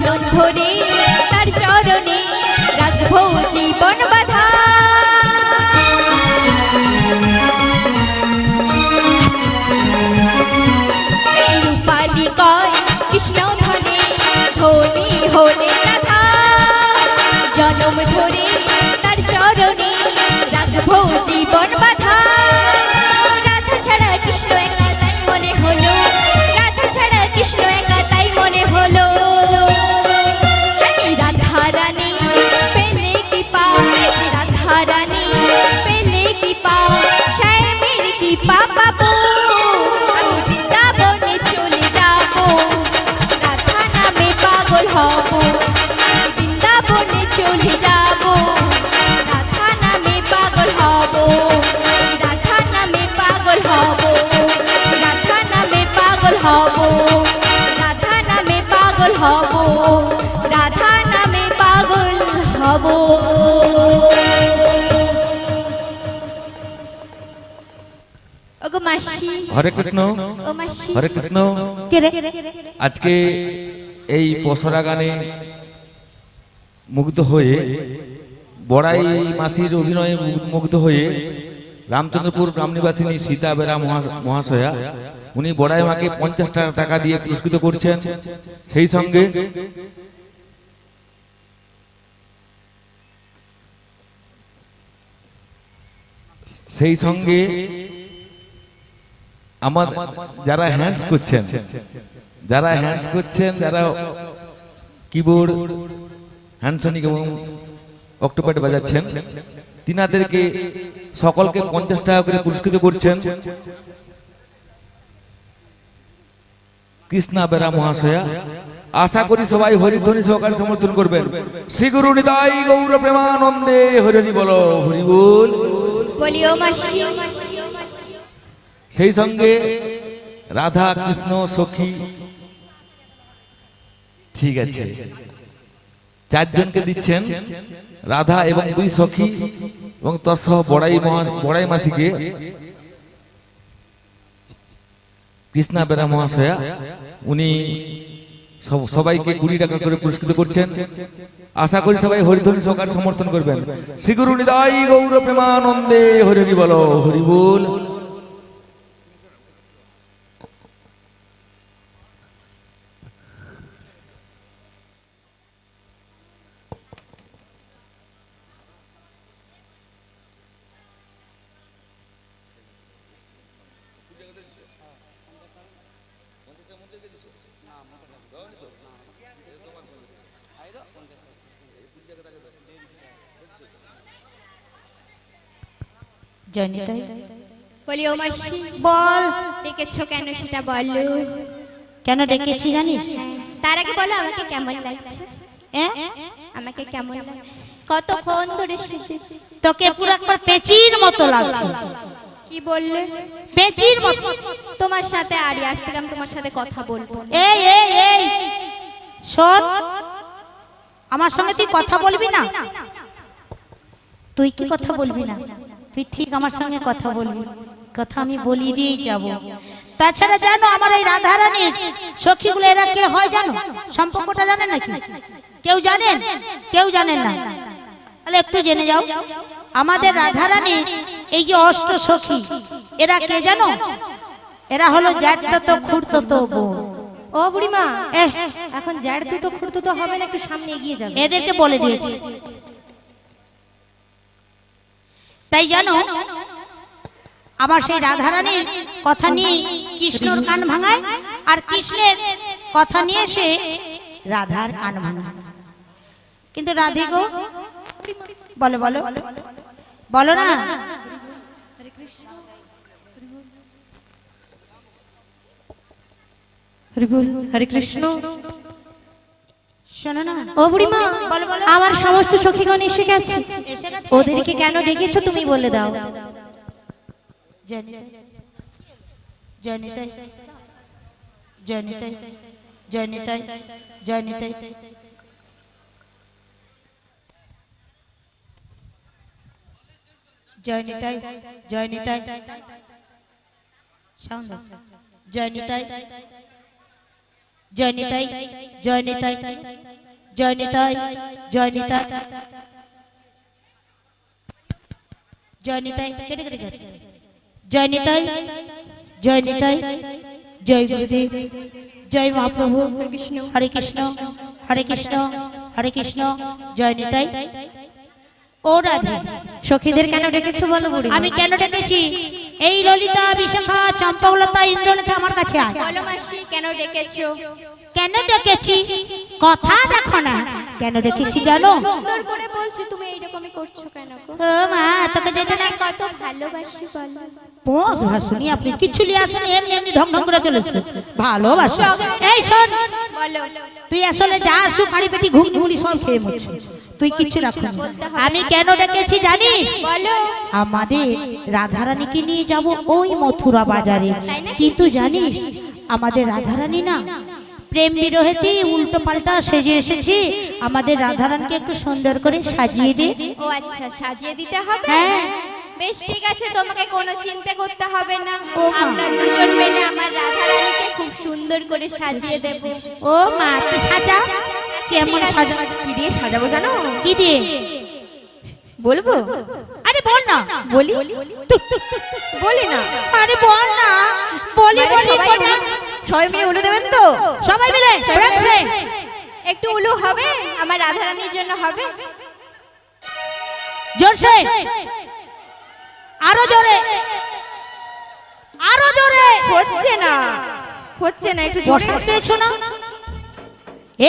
[SPEAKER 4] জনম ধরে তার চরণে রাখবো জীবন বাধা। এই রূপালী কয় কৃষ্ণ ধনে ধনী হলে রাধা, জনম ধরে তার চরণে রাখবো জীবন বাধা। রাধা ছাড়া কৃষ্ণ একা তাই মনে হলো, রাধা ছাড়া কৃষ্ণ একা তাই মনে হলো। রাধা রানী পেলে কি পাই, রাধা রানী পেলে কি পাই, শ্যামের কি পাবো, আমি বৃন্দাবনে চলে যাব, রাধা নামে পাগল হব, আমি বৃন্দাবনে চলে যাব, রাধা নামে পাগল হব, রাধা নামে পাগল হব, রাধা নামে পাগল হব, রাধা নামে পাগল হব, রাধা নামে পাগল হব। ওগো মাসি,
[SPEAKER 5] হরে কৃষ্ণ,
[SPEAKER 4] ও মাসি,
[SPEAKER 5] হরে কৃষ্ণ।
[SPEAKER 2] কে রে?
[SPEAKER 5] আজকে এই পসরা গানে মুগ্ধ হয়ে, বড়াই মাসির অভিনয়ে মুগ্ধ হয়ে রামচন্দ্রপুর গ্রামনিবাসিনী সীতা বেরা মহাশয়া উনি বড়াই মাকে 50 টাকা দিয়ে পুরস্কৃত করছেন। সেই সঙ্গে আমার যারা হ্যান্ডস করছেন, যারা কিবোর্ড, হ্যান্ডসনিক এবং অক্টোপ্যাড বাজাচ্ছেন, তিনাদেরকে সকলকে 50 টাকা করে পুরস্কৃত করছেন কৃষ্ণা বেরা মহাশয়া। আশা করি সবাই হরিধ্বনি সহকারে সমর্থন করবেন। শ্রী গুরু নিতাই গৌর প্রেমানন্দে হরি বল, হরি বল।
[SPEAKER 4] বলিও মাসি।
[SPEAKER 5] সেই সঙ্গে রাধা কৃষ্ণ সখী, ঠিক আছে, 4 জনকে দিচ্ছেন, রাধা এবং 2 সখী এবং তৎসহ বড়াই মাসিকে কৃষ্ণা বেরা মহাশয়া উনি সবাইকে 20 টাকা করে পুরস্কৃত করছেন। আশা করি সবাই হরিধ্বনি সহকারে সমর্থন করবেন। শ্রী গুরু নিতাই গৌর প্রেমানন্দে হরি বল, হরি বল।
[SPEAKER 2] জয়নিতাই,
[SPEAKER 4] বলিও মাসি।
[SPEAKER 2] বল।
[SPEAKER 4] ডেকেছো কেন সেটা বলো।
[SPEAKER 2] কেন ডেকেছি জানিস?
[SPEAKER 4] তার আগে বলো আমাকে কেমন লাগছে। আমাকে কেমন লাগছে? কতক্ষণ ধরে এসেছি।
[SPEAKER 2] তোকে পুরো একবার পেঁচির মতো লাগছে।
[SPEAKER 4] কি বললে?
[SPEAKER 2] পেঁচির মতো।
[SPEAKER 4] তোমার সাথে আরি, আজ থেকে আমি তোমার সাথে কথা বলবো না।
[SPEAKER 2] এই এই এই শোন, আমার সঙ্গে তুই কথা বলবি না? তুই কি কথা বলবি না? তুই ঠিক আমার সঙ্গে কথা বলবি, কথা আমি বলি দিয়েই যাব। তাছাড়া জানো আমার এই রাধারানীর সখীগুলো এরা কে হয় জানো? সম্পর্কটা জানেন নাকি? কেউ জানেন? কেউ জানেন না? তাহলে একটু জেনে যাও। আমাদের রাধারানীর এই যে অষ্ট সখী, এরা কে জানো? এরা হলো জ্যাঠতো খুড়তো বোন।
[SPEAKER 1] ও বুড়িমা, এখন জ্যাঠ তো খুঁড়তো তো হবে না, একটু সামনে এগিয়ে যাবে।
[SPEAKER 2] এদেরকে বলে দিয়েছি। তাই জানো আমার সেই রাধারানীর কথা নিয়ে কৃষ্ণর কান ভাঙায়, আর কৃষ্ণের কথা নিয়ে সে রাধার কান ভাঙায়। কিন্তু রাধে গো, বলো বলো বলো না।
[SPEAKER 1] হরে কৃষ্ণ।
[SPEAKER 2] শোনো না।
[SPEAKER 1] ও বুড়িমা,
[SPEAKER 2] বলো বলো।
[SPEAKER 1] আমার সমস্ত সখীগণ এসে গেছে, ওদেরকে কেন ডেকেছো তুমি বলে দাও।
[SPEAKER 2] জয়নিতাই, জয়নিতাই, জয়নিতাই, জয়নিতাই, জয়নিতাই, জয়নিতাই, জয়নিতাই, সাউন্ড, জয়নিতাই, জয়নিতাই, জয়নিতাই, জয় নিতাই, জয় নিতাই, জয় নিতাই, কেটে কেটে যাচ্ছে। জয় নিতাই, জয় নিতাই, জয় গুরুদেব, জয় মহাপ্রভু, হরে কৃষ্ণ, হরে কৃষ্ণ, হরে কৃষ্ণ, জয় নিতাই। ও রাধে,
[SPEAKER 3] সখীদের কেন ডেকেছো বলো বুড়ি?
[SPEAKER 2] আমি কেন ডেকেছি? এই ললিতা, বিশাখা, চম্পকলতা, ইন্দ্রলেখা আমার কাছে আয়।
[SPEAKER 3] বলো মাসি কেন ডেকেছো?
[SPEAKER 2] কেন ডেকেছি কথা দেখো না, কেন ডেকেছি জানো?
[SPEAKER 3] সুন্দর করে বলছো, তুমি এইরকমই করছো কেন গো?
[SPEAKER 2] ও মা, তোকে যেতে না
[SPEAKER 3] কত ভালোবাসি বলো।
[SPEAKER 2] পোষ ভাসুনি, আপনি কিচ্ছু নিয়ে আসেন, এমনি এমনি ঢং ঢং করে চলেছে। ভালোবাসা, এই শোন,
[SPEAKER 3] বলো
[SPEAKER 2] তুই আসলে যা আসু খাড়ি পেটি ঘুম ঘুমড়ি সব খেয়ে মরছো, তুই কিচ্ছু রাখো না। আমি কেন ডেকেছি জানিস?
[SPEAKER 3] বলো।
[SPEAKER 2] আমাদের রাধারানীকে নিয়ে যাব ওই মথুরা বাজারে, কিন্তু জানিস আমাদের রাধারানী না প্রেম বিরহেতে উল্টো পাল্টা সেজে এসেছে। আমাদের রাধারানীকে একটু সুন্দর করে সাজিয়ে দে।
[SPEAKER 3] ও আচ্ছা, সাজিয়ে দিতে হবে।
[SPEAKER 2] হ্যাঁ।
[SPEAKER 3] বেশ ঠিক আছে, তোমাকে কোনো চিন্তা করতে হবে না।
[SPEAKER 2] ও মা।
[SPEAKER 3] আমরা দুজন মিলে আমার রাধারানীকে খুব সুন্দর করে সাজিয়ে দেব।
[SPEAKER 2] ও মা, তুই সাজা। কেমন সাজা?
[SPEAKER 3] কি দিয়ে সাজাবো জানো?
[SPEAKER 2] কি দিয়ে?
[SPEAKER 3] বলবো?
[SPEAKER 2] আরে বল না।
[SPEAKER 3] বলি? বলি না?
[SPEAKER 2] আরে বল না। বলি
[SPEAKER 3] মানে
[SPEAKER 2] বলি
[SPEAKER 3] সবাই
[SPEAKER 2] বলি।
[SPEAKER 3] সবাই মিলে উলু দেবেন তো?
[SPEAKER 2] সবাই মিলে প্রেম সে।
[SPEAKER 3] একটু উলু হবে, আমার রাধারানীর জন্য হবে।
[SPEAKER 2] জোরসে, আরো জোরে, আরো জোরে।
[SPEAKER 3] হচ্ছে না, হচ্ছে না, একটু জোরে।
[SPEAKER 2] বসা পেয়েছো না?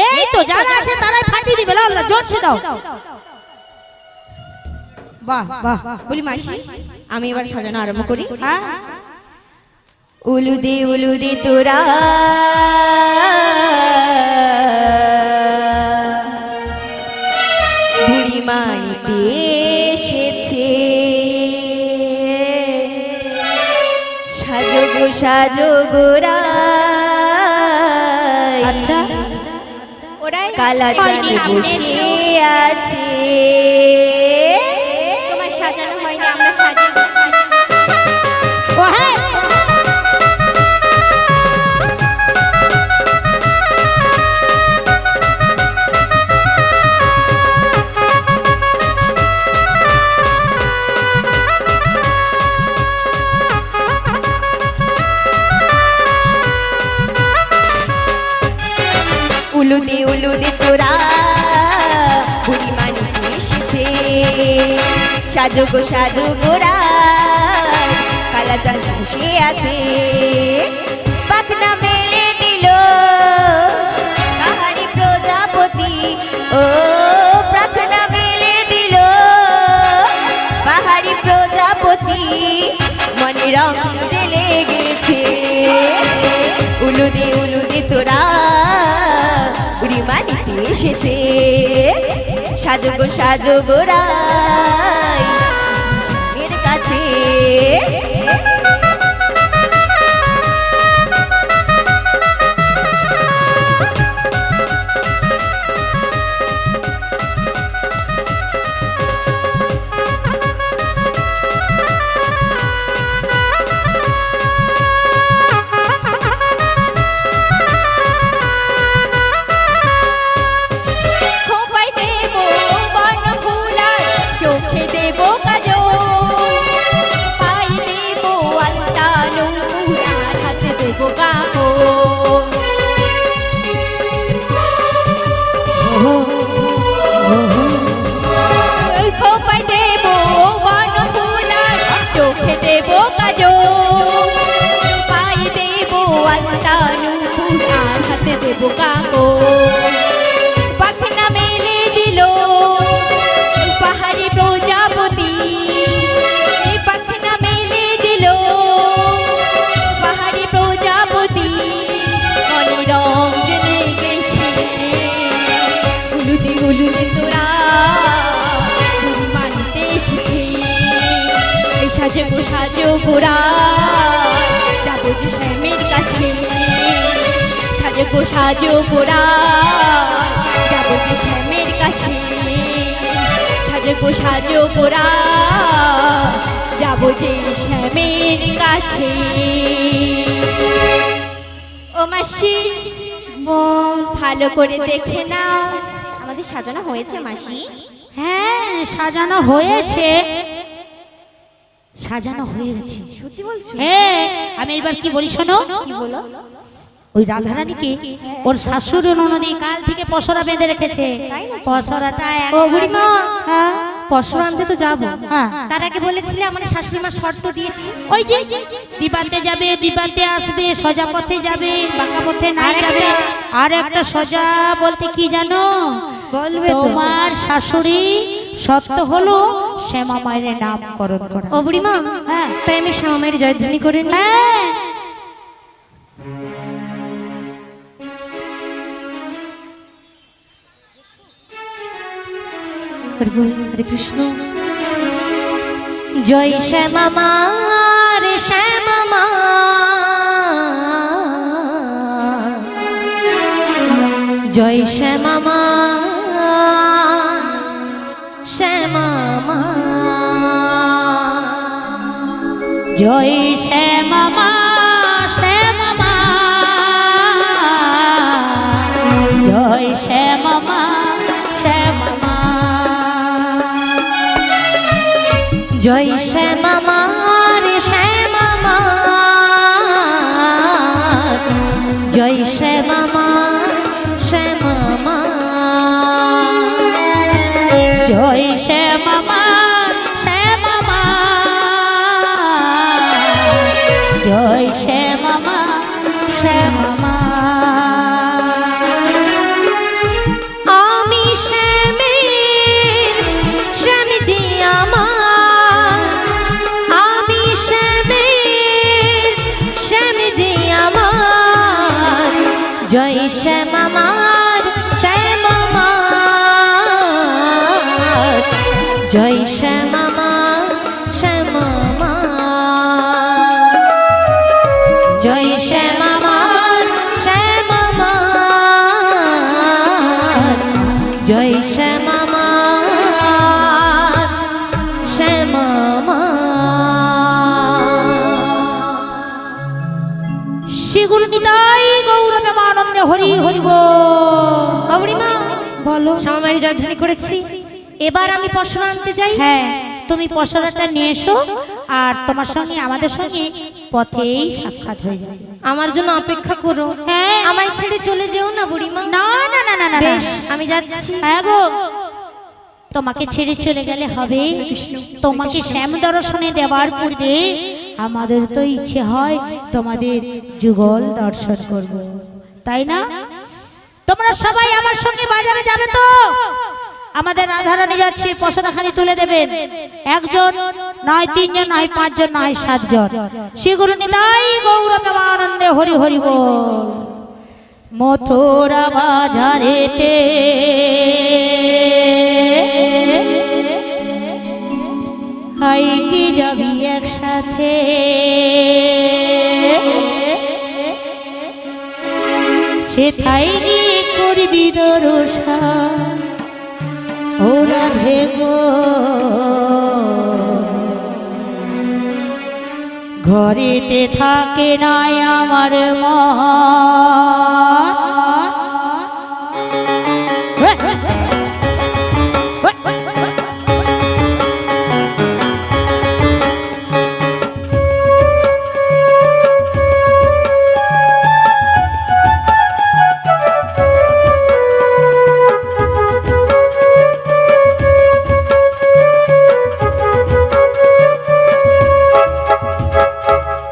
[SPEAKER 2] এই তো যারা আছে তারাই ফাটিয়ে দিবে। আল্লাহ জোরসে দাও। বাহ বাহ।
[SPEAKER 3] বলি মাসি, আমি এবার সাজানো আরম্ভ করি।
[SPEAKER 2] হ্যাঁ,
[SPEAKER 3] উলু দে তোরা বুড়ি মানিতে এসেছে, সাজো গো সাজো গোরা।
[SPEAKER 2] আচ্ছা,
[SPEAKER 3] ওরাই কালা চাঁদ বসে আছে। তোমার সাজানো হয়নি, আমরা সাজিয়ে দিচ্ছি।
[SPEAKER 2] ও হ্যাঁ,
[SPEAKER 3] উলু দে তোরা বুড়ি মানিতে এসেছে, সাজো গো সাজো গোরা, কালা চাঁদ বসে আছে। পাখনা মেলে দিল কাহারি প্রজাপতি, ও পাখনা মেলে দিল পাহাড়ি প্রজাপতি, মনে রং জেলে গেছে। উলু দে তোরা বুড়ি মানিতে এসেছে, সাজো গো সাজো গোরাই এর কাছে। খোঁপায় দেব বর্ণ ফুলার, চোখে দেব কাজল, পায়ে দেব আলতা নুপুর, আর হাতে দেব কাপড়। খোঁপায় দেব বর্ণ ফুলার, চোখে দেব কাজল, পায়ে দেব আলতা নুপুর, আর হাতে দেব কাপড়। পাখনা মেলে দিল পাহাড়ি প্রজাপতি, পাখনা মেলে দিল পাহাড়ি প্রজাপতি, মনে রং জেলে গেছে। উলু দে তোরা বুড়ি মানিতে এসেছে, এই সাজো গো সাজো গোরা, যাবো যে শ্যামের কাছে। সাজো গো সাজো গোরা, যাবো যে শ্যামের কাছে। সাজো গো সাজো গোরা, যাবো যে শ্যামের কাছে। ও মাসি, ভালো করে দেখে নাও আমাদের সাজানো হয়েছে মাসি?
[SPEAKER 2] হ্যাঁ সাজানো হয়েছে, সাজানো হয়ে গেছে।
[SPEAKER 3] সত্যি বলছো?
[SPEAKER 2] হ্যাঁ আমি এবার কি বলি শোনো,
[SPEAKER 3] কি বলো?
[SPEAKER 2] ওই রাধারানীকে ওর শাশুড়ি ননদি কাল থেকে পসরা বেঁধে রেখেছে। পসরাটা
[SPEAKER 1] ও বুড়িমা,
[SPEAKER 2] হ্যাঁ
[SPEAKER 1] পশুর আনতে তো যাবো,
[SPEAKER 2] হ্যাঁ
[SPEAKER 1] তার আগে বলেছিলে আমার শাশুড়ি মা শর্ত দিয়েছে।
[SPEAKER 2] ওই যে দিবান্তে যাবে, দিবান্তে আসবে, সোজা পথে যাবে, বাঁকা পথে না যাবে। আর একটা সোজা বলতে কি জানো?
[SPEAKER 1] বলবে তো।
[SPEAKER 2] তোমার শাশুড়ি সত্য হলো শ্যামা মায়ের নামকরণ করা।
[SPEAKER 1] ও বুড়িমা,
[SPEAKER 2] হ্যাঁ
[SPEAKER 1] তাই আমি শ্যামা মায়ের জয়ধ্বনি করে নি।
[SPEAKER 2] হ্যাঁ
[SPEAKER 1] হরে কৃষ্ণ। জয় শ্যামা মা রে শ্যামা মা, জয় শ্যামা মা, শ্যামা মা,
[SPEAKER 2] জয় শ্যামা মা, শ্যামা মা, জয় শ্যামা মা, শ্যামা মা,
[SPEAKER 1] জয় শ্যামা মা রে শ্যামা মা, জয় শ্যামা মা, শ্যামা মা,
[SPEAKER 2] জয় শ্যামা মা, শ্যামা মা, জয় শ্যামা মা, শ্যামা মা।
[SPEAKER 1] আমি শ্যামের শ্যামজি আমার, আমি শ্যামের শ্যামজি আমার, জয় শ্যামা মার, শ্যামা মার, জয় শ্যামা মার, শ্যামা মার, জয় শ্যামা মার, শ্যামা মার, জয় শ্যামা মার, শ্যামা মার।
[SPEAKER 2] শ্রীগুরু নিতাই গৌর প্রেমানন্দে হরি হরি বল।
[SPEAKER 1] বুড়িমা,
[SPEAKER 2] বলো।
[SPEAKER 1] শ্যামা মায়ের জয়ধ্বনি করেছি, এবার আমি পশুরা আনতে যাই।
[SPEAKER 2] হ্যাঁ তুমি পসরাটা নিয়ে এসো, আর তোমার সঙ্গে আমাদের সঙ্গে পথেই সাক্ষাৎ হয়ে যাবে।
[SPEAKER 1] আমার জন্য অপেক্ষা করো।
[SPEAKER 2] হ্যাঁ।
[SPEAKER 1] আমায় ছেড়ে চলে যেও না বুড়িমা।
[SPEAKER 2] না না না না না না।
[SPEAKER 1] বেশ, আমি যাচ্ছি।
[SPEAKER 2] হ্যাঁ গো, তোমাকে ছেড়ে চলে গেলে হবে? তোমাকে শ্যাম দর্শনে দেওয়ার পূর্বে আমাদের তো ইচ্ছে হয় তোমাদের যুগল দর্শন করব, তাই না? তোমরা সবাই আমার সঙ্গে বাজারে যাবে তো? আমাদের রাধারানী যাচ্ছে, পসরাখানি তুলে দেবেন। একজন নয়, তিনজন নয়, পাঁচজন নয়, সাতজন। শ্রীগুরু নিতাই গৌর প্রেমানন্দে হরি হরি বল। মথুরা বাজারেতে হাই কি যাবি একসাথে, সেথায় গিয়ে করবি দর্শন। ও রাধে গো, ঘরেতে থাকে নাই আমার মন।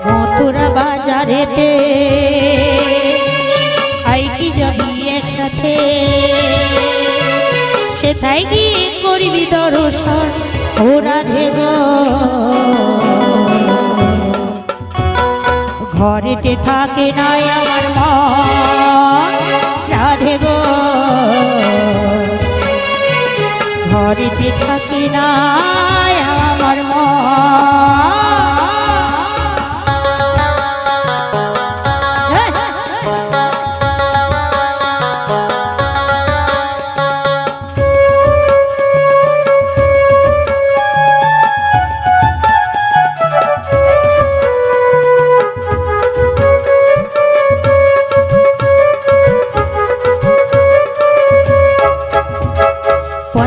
[SPEAKER 2] মথুরা বাজারেতে আই কি যাবি একসাথে, সেথায় গিয়ে করবি দর্শন। ও রাধে গো, ঘরেতে থাকে নাই আমার মন। রাধে গো, ঘরেতে থাকে নাই আমার মন।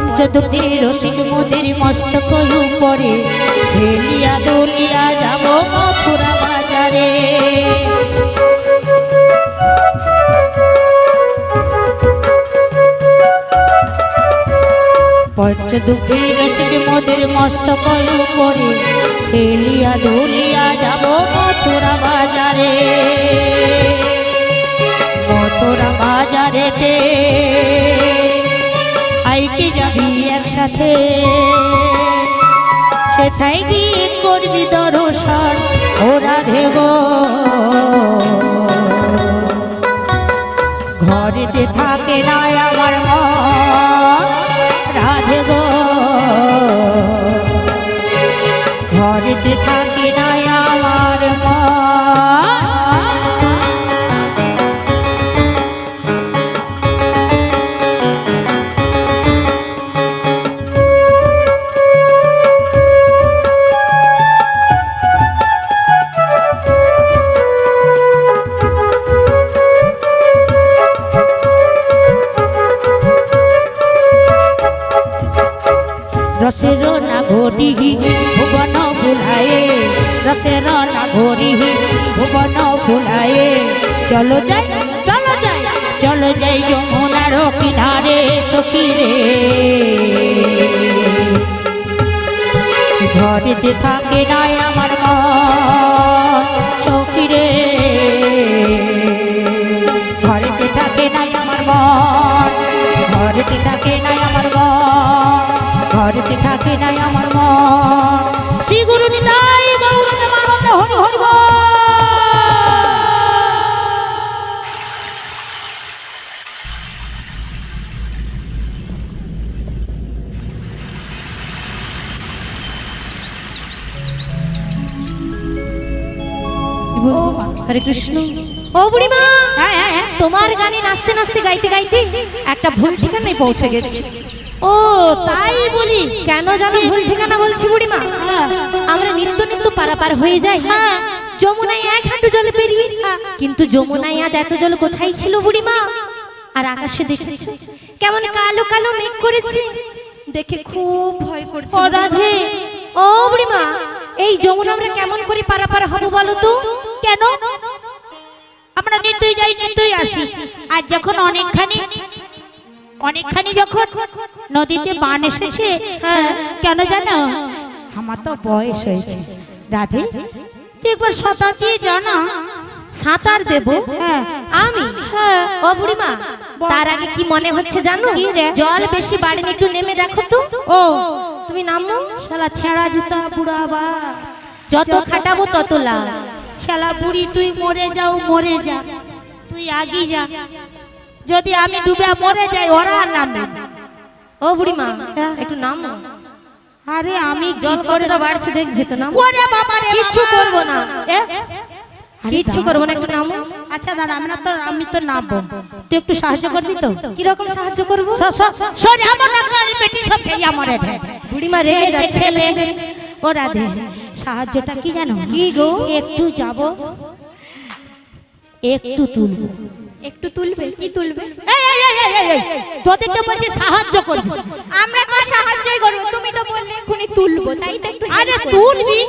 [SPEAKER 2] পঞ্চদুঃখে রসিক মোদের মস্তক উপরে হেলিয়া দলিয়া যাব মথুরা বাজারে। পঞ্চদুঃখে রসিক মোদের মস্তক উপরে হেলিয়া দলিয়া যাব মথুরা বাজারে। মথুরা বাজারেতে আইকে যাবি একসাথে, সেথায় গিয়ে করবি দর্শন ও রাধে গো। ঘরেতে থাকে না আমার মন রাধে গো, ঘরেতে থাকে না আমার মন। রসের নাগরি ভুবন ফুলায়ে, রসের নাগরি ভুবন ফুলায়ে। চলো যাই চলো যাই চলো যাই যমুনার কিনারে সখী রে। ঘরেতে থাকে নাই আমার মন সখী রে, ঘরেতে থাকে নাই আমার মন, ঘরেতে থাকে নাই আমার মন, ঘরেতে থাকে নাই আমার মন। শ্রী গুরু নিতাই গৌর প্রেমানন্দ হরি হরি বল।
[SPEAKER 1] হরে কৃষ্ণ। ও বুড়িমা, তোমার গানে নাচতে নাচতে গাইতে গাইতে একটা ভুল ঠিকানায় পৌঁছে গেছি।
[SPEAKER 2] ও তাই বলি?
[SPEAKER 1] কেন জানো ভুল ঠিকানা বলছি বুড়িমা? আমরা নিত্য নিত্য পারাপার হয়ে যাই যমুনায় এক হাঁটু জলে পেরিয়ে, কিন্তু যমুনায় আজ এত জল কোথায় ছিল বুড়িমা? আর আকাশে দেখেছো কেমন কালো কালো মেঘ করেছে, দেখে খুব ভয় করছে।
[SPEAKER 2] ও রাধে,
[SPEAKER 1] ও বুড়িমা, এই যমুনা আমরা কেমন করে পারাপার হব বলো তো?
[SPEAKER 2] কেন? আমরা নিত্যই যাই নিত্যই আসি, আর যখন অনেকখানি যখন নদীতে বান এসেছে, কেন জানো? আমার তো বয়স হয়েছে রাধে, তুই একবার সাঁতার দিয়ে জানা।
[SPEAKER 1] সাঁতার দেব আমি? ও বুড়িমা, তার আগে কি মনে হচ্ছে জানো? জল বেশি বাড়েনি, একটু নেমে দেখো তো।
[SPEAKER 2] ও
[SPEAKER 1] তুমি নামো।
[SPEAKER 2] শালা ছেঁড়া জুতা বুড়া বা,
[SPEAKER 1] যত খাটাবো তত লাভ।
[SPEAKER 2] শালা বুড়ি তুই মরে যাও, মরে যা, তুই আগে যা। যদি আমি ডুবে মরে যাই ওরা আর নামবে।
[SPEAKER 1] ও বুড়িমা একটু নামো।
[SPEAKER 2] আরে আমি
[SPEAKER 1] জল কতটা বাড়ছে দেখবে তো, নামো।
[SPEAKER 2] ওরে বাবা রে,
[SPEAKER 1] কিচ্ছু করবো না, কিচ্ছু
[SPEAKER 2] কিচ্ছু
[SPEAKER 1] করবো না, একটু নামো।
[SPEAKER 2] আচ্ছা দাদা, আমি তো নামবো, তুই একটু সাহায্য করবি তো?
[SPEAKER 1] কি রকম সাহায্য করবো?
[SPEAKER 2] সরে আমার নাকারে পেটি সব খেয়ে আমারে ঢে।
[SPEAKER 1] বুড়িমা রেগে যাচ্ছে কেন কি জানি?
[SPEAKER 2] ও রাধে, সাহায্যটা কি জানো?
[SPEAKER 1] কি গো?
[SPEAKER 2] একটু যাব, একটু তুলবো।
[SPEAKER 1] একটু তুলবে? কি তুলবে?
[SPEAKER 2] তোদেরকে বলছি সাহায্য করবি।
[SPEAKER 1] আমরা তো সাহায্যই করবো, তুমি তো বললে এখনই তুলবো, তাই তো একটু
[SPEAKER 2] আরে তুলবি,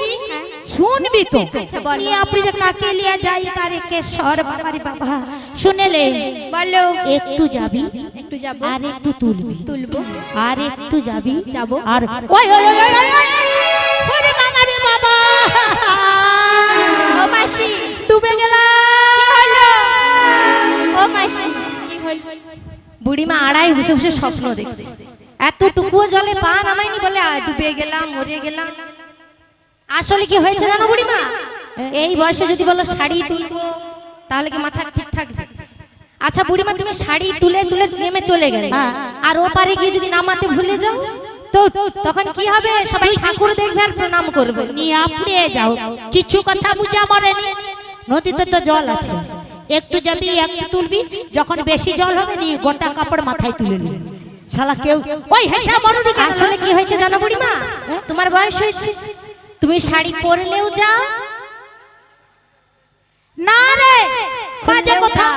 [SPEAKER 2] শুনবি তো?
[SPEAKER 1] আচ্ছা, বলো।
[SPEAKER 2] নিয়ে আপনি যে কাকে লিয়া যাই তারে কেশর বাবারে বাবা, শুনেলে?
[SPEAKER 1] বলো।
[SPEAKER 2] একটু যাবি,
[SPEAKER 1] একটু যাবো,
[SPEAKER 2] আর একটু তুলবি,
[SPEAKER 1] তুলবো,
[SPEAKER 2] আর একটু যাবি,
[SPEAKER 1] যাবো,
[SPEAKER 2] আর ওই ওই ওই ওই ওই, ওরে বাবা রে বাবা,
[SPEAKER 1] ও মাসি
[SPEAKER 2] ডুবে গেলাম।
[SPEAKER 1] কি হলো? ও মাসি কি হলো? বুড়িমা আড়াই বসে বসে স্বপ্ন দেখছে, এতটুকুও জলে পা নামাইনি বলে ডুবে গেলাম, মরে গেলাম। আসলে কি হয়েছে জানো বুড়িমা? এই বয়সে যদি বলো শাড়ি তুলবো, তাহলে কি মাথা ঠিক থাকবে? আচ্ছা বুড়িমা, তুমি শাড়ি তুলে তুলে নেমে চলে গেলে, আর ও পারে গিয়ে যদি নামাতে ভুলে যাও, তখন কি হবে? সবাই ঠাকুর দেখবে আর প্রণাম করবে।
[SPEAKER 2] নিয়ে আপনি যাও, কিছু কথা বুঝে মরেনি। নদীতে তো জল আছে, একটু যাবি, একটু তুলবি, যখন বেশি জল হবে নি গোটা কাপড় মাথায় তুলে নিবি। শালা কেউ ওই হেসা মরুনি।
[SPEAKER 1] আসলে কি হয়েছে জানো বুড়িমা? তোমার বয়স হয়েছে, তুমি শাড়ি পরলেও যাও
[SPEAKER 2] না রে, বাজে কথা।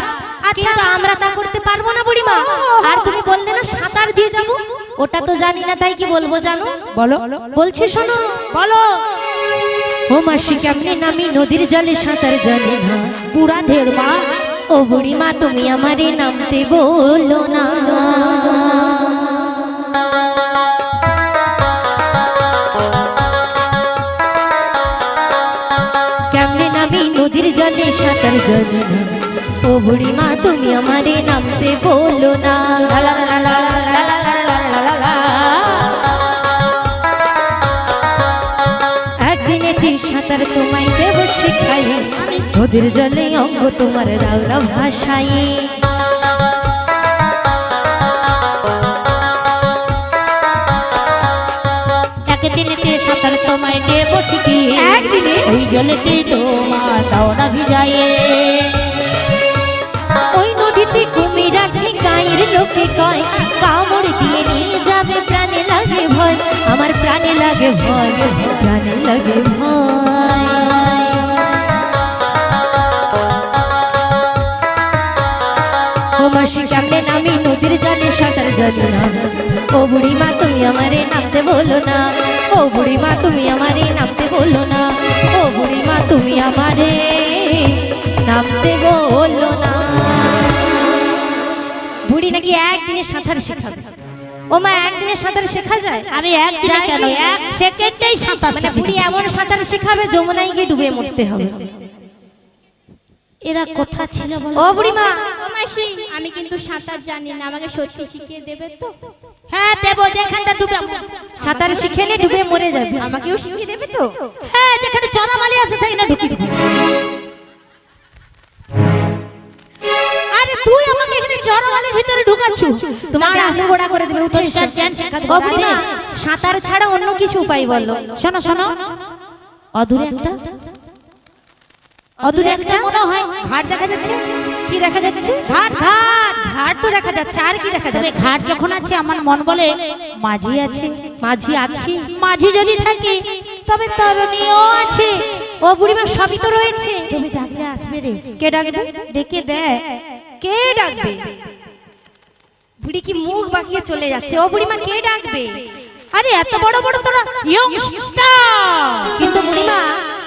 [SPEAKER 1] কিন্তু আমরা তা করতে পারবো না বুড়িমা। আর তুমি বললে না সাঁতার দিয়ে যাবো, ওটা তো জানি না, তাই কি বলবো জানো?
[SPEAKER 2] বলো
[SPEAKER 1] বলছি শোনো।
[SPEAKER 2] বলো।
[SPEAKER 1] ও মাসি কেমনে নামি নদীর জলে সাঁতার জানি না।
[SPEAKER 2] বুড়া ধের মা।
[SPEAKER 1] ও বুড়ি মা তুমি আমারে নামতে বলো না। কেমনে নামি নদীর জলে সাঁতার জানি না। ও বুড়ি মা তুমি আমারে নামতে বলো না। একদিনে সাঁতার তোমায় দেব শিখাই, নদীর জলে অঙ্গ তোমার রাউরা ভাষাই।
[SPEAKER 2] একদিনেতে সাঁতার তোমায় দেব শিখি,
[SPEAKER 1] একদিনে
[SPEAKER 2] ওই জলেতে তোমার দাওনা ভিজায়ে।
[SPEAKER 1] ওই নদীতে কুমির আছে গায়ের লোকে কয়, কামড় দিয়ে নিয়ে যাবে প্রাণে লাগে ভয়। আমার প্রাণে লাগে ভয়, প্রাণে লাগে ভয়। ও মাসি কেমনে নামি নদীর জলে সাঁতার জানি না। ও বুড়ি মা তুমি আমারে নামতে বলো না। ও বুড়ি মা তুমি আমারে নামতে বলো না। ও বুড়ি মা তুমি আমারে নামতে বলো না। বুড়ি নাকি একদিনে সাঁতার শেখাবে। ও মা একদিনে সাঁতার শেখা যায়?
[SPEAKER 2] আমি একদিনে কেন, এক সেকেন্ডেই সাঁতার
[SPEAKER 1] মানে
[SPEAKER 2] শিখি।
[SPEAKER 1] বুড়ি এমন সাঁতার শেখাবে যমুনায় গিয়ে ডুবে মরতে হবে।
[SPEAKER 2] এরা কথা ছিল বলো।
[SPEAKER 1] ও বুড়ি মা,
[SPEAKER 4] ও মাসি আমি কিন্তু সাঁতার জানি না, আমাকে সত্যি শিখিয়ে দেবে তো?
[SPEAKER 2] হ্যাঁ দেবো, যেখানটা ডুবে।
[SPEAKER 1] সাঁতার শিখে নে ডুবে মরে যাবে।
[SPEAKER 4] আমাকেও শিখিয়ে দেবে তো?
[SPEAKER 2] হ্যাঁ যেখানে চড়ামালি আছে সেখানে ঢুকি দেবো। আরে তুই আমাকে এখানে চড়ামালির ভিতরে ঢুকাচ্ছু?
[SPEAKER 1] তোমাকে আলু গোড়া করে দেবে, উঠে এসো। ও বুড়ি মা, সাঁতার ছাড়া অন্য কিছু উপায় বলো।
[SPEAKER 2] শোনো শোনো, অদূরে একটা মনে হয় ঘাট দেখা যাচ্ছে।
[SPEAKER 1] কি দেখা যাচ্ছে?
[SPEAKER 2] ঘাট।
[SPEAKER 1] ঘাট তো দেখা যাচ্ছে, আর কি দেখা
[SPEAKER 2] তবে
[SPEAKER 1] যাচ্ছে?
[SPEAKER 2] ঘাট যখন আছে আমার মন বলে মাঝি আছে।
[SPEAKER 1] মাঝি আছে?
[SPEAKER 2] মাঝি যদি থাকে তবে তরুণীও আছে।
[SPEAKER 1] ও বুড়িমা সবই তো রয়েছে।
[SPEAKER 2] তুমি ডাকলে আসবে রে।
[SPEAKER 1] কে ডাকবে?
[SPEAKER 2] ডেকে দে।
[SPEAKER 1] কে ডাকবে? বুড়ি কি মুখ বাঁকিয়ে চলে যাচ্ছে। ও বুড়িমা কে ডাকবে?
[SPEAKER 2] আরে এত বড় বড় তোরা ইয়ংস্টার।
[SPEAKER 1] কিন্তু বুড়িমা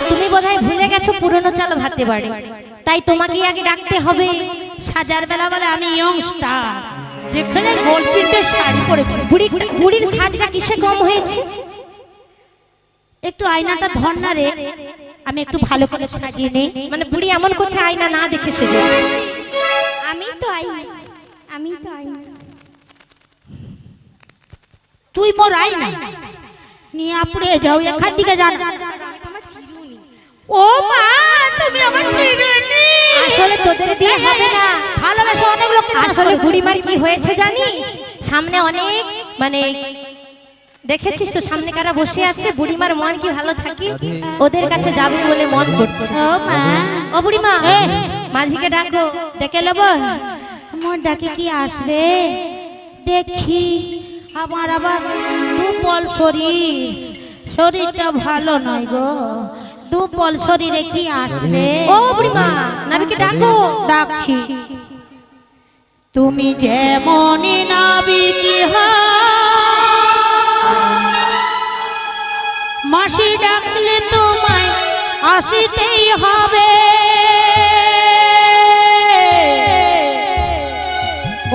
[SPEAKER 1] তুমি বোধহয় ভুলে গেছো পুরনো চাল ভাতে বাড়ে, তাই তোমাকে আগে ডাকতে হবে।
[SPEAKER 2] সাজার বেলা বলে আমি ইয়ংস্টার, যেখানে গোল প্রিন্টের শাড়ি পরেছি।
[SPEAKER 1] বুড়ির সাজটা কিসে কম হয়েছে?
[SPEAKER 2] একটু আয়নাটা ধর না রে, আমি একটু ভালো করে সাজিয়ে নেই।
[SPEAKER 1] মানে বুড়ি এমন করছে আয়না না দেখে সেজেছে।
[SPEAKER 4] আমি তো আমি তো
[SPEAKER 2] তুই মোর আয়না নিয়ে আপড়ে যাও, এখান থেকে যান। ও মা তুমি আমার চিরুনি।
[SPEAKER 1] আসলে তোদের দিয়ে হবে না।
[SPEAKER 2] ভালোবাসা অনেক লোককে চাষ
[SPEAKER 1] আসলে
[SPEAKER 2] করেছে।
[SPEAKER 1] বুড়িমার কি হয়েছে জানিস? সামনে অনেক মানে দেখেছিস তো সামনে কারা বসে আছে, বুড়িমার মন কি ভালো থাকে, ওদের কাছে যাবে বলে মন করছে।
[SPEAKER 2] ও মা,
[SPEAKER 1] ও বুড়িমা
[SPEAKER 2] এই,
[SPEAKER 1] মাঝিকে ডাকো।
[SPEAKER 2] ডেকে নেব। মোর ডাকে কি আসবে দেখি। আমার আবার দুপল শরীরটা ভালো নয় গো। দুপল শরীরে কি আসবে?
[SPEAKER 1] ও বুড়িমা নাবিকে ডাকো।
[SPEAKER 2] ডাকছি। তুমি যেমনই নাবিকি মাসি ডাকলে তোমায় আসিতেই হবে।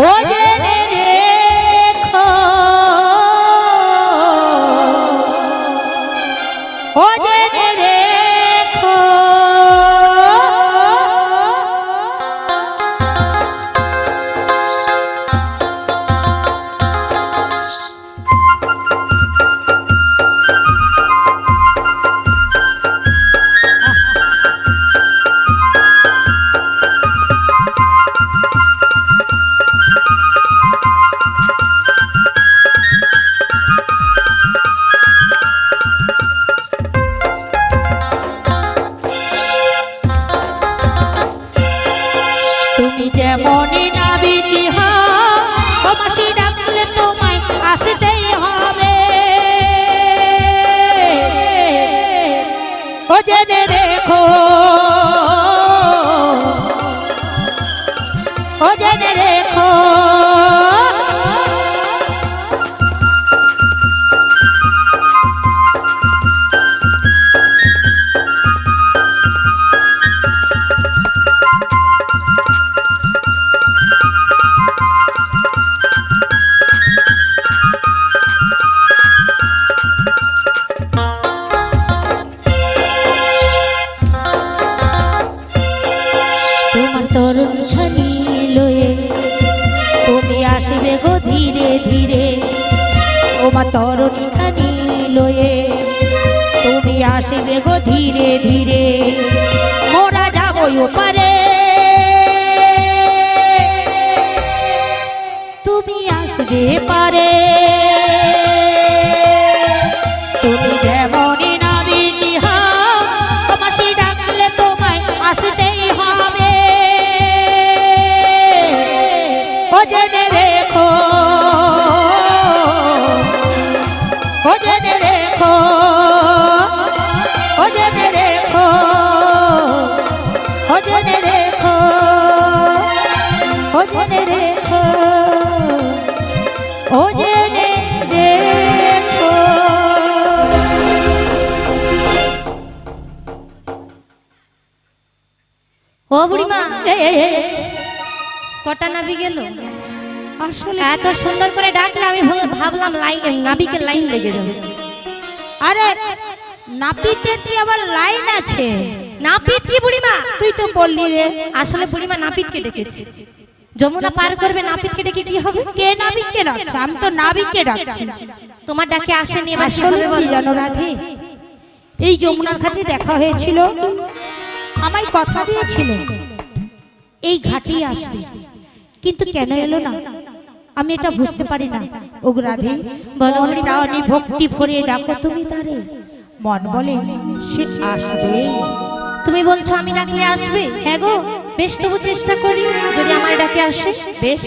[SPEAKER 2] ও জেনে রেখো, ও জেনে রেখো। তরণী খানি লয়ে তুমি আসবে গো ধীরে ধীরে মোরা যাবো ওপারে তুমি আসবে পারে তুমি যেমনই নাবিনী হও তোমাসি ডাকলে তোমায় আসতেই হবে ও জেনে রেখো ও জেনে রেখো ও জেনে রেখো ও জেনে রেখো ও জেনে রেখো ও জেনে রেখো।
[SPEAKER 1] ও বুড়িমা,
[SPEAKER 2] এই, এই, এই,
[SPEAKER 1] কটা নাবি গেল?
[SPEAKER 2] আসলে
[SPEAKER 1] এত সুন্দর করে ডাকলে আমি ভাবলাম নাবিকের লাইন লেগে যাবে।
[SPEAKER 2] আরে নাপিতে কি আবার লাইন আছে?
[SPEAKER 1] নাপিত কি বুড়িমা?
[SPEAKER 2] তুই তো বললি রে।
[SPEAKER 1] আসলে বুড়িমা নাপিতকে ডেকেছি। যমুনা পার করবে, নাপিতকে ডেকে কি হবে?
[SPEAKER 2] কে নাবিককে ডাকছে? আমি তো নাবিককে ডাকছি।
[SPEAKER 1] তোমার ডাকে আসেনি, এবার কি
[SPEAKER 2] আসলে
[SPEAKER 1] হবে
[SPEAKER 2] কি
[SPEAKER 1] বলো?
[SPEAKER 2] জানো রাধে, এই যমুনার ঘাটে দেখা হয়েছিল, আমায় কথা দিয়েছিল এই ঘাটেই আসবে, কিন্তু কেন এলো না আমি এটা বুঝতে পারি না। ও রাধে,
[SPEAKER 1] বলো
[SPEAKER 2] মন
[SPEAKER 1] বুড়িমা।
[SPEAKER 2] প্রাণে ভক্তি ভরে ডাকো তুমি তারে, মন বলে সে আসবে।
[SPEAKER 1] তুমি বলছো আমি ডাকলে আসবে?
[SPEAKER 2] হ্যাঁ গো,
[SPEAKER 1] বেশ, তবু চেষ্টা করি, যদি আমার ডাকে আসে।
[SPEAKER 2] বেশ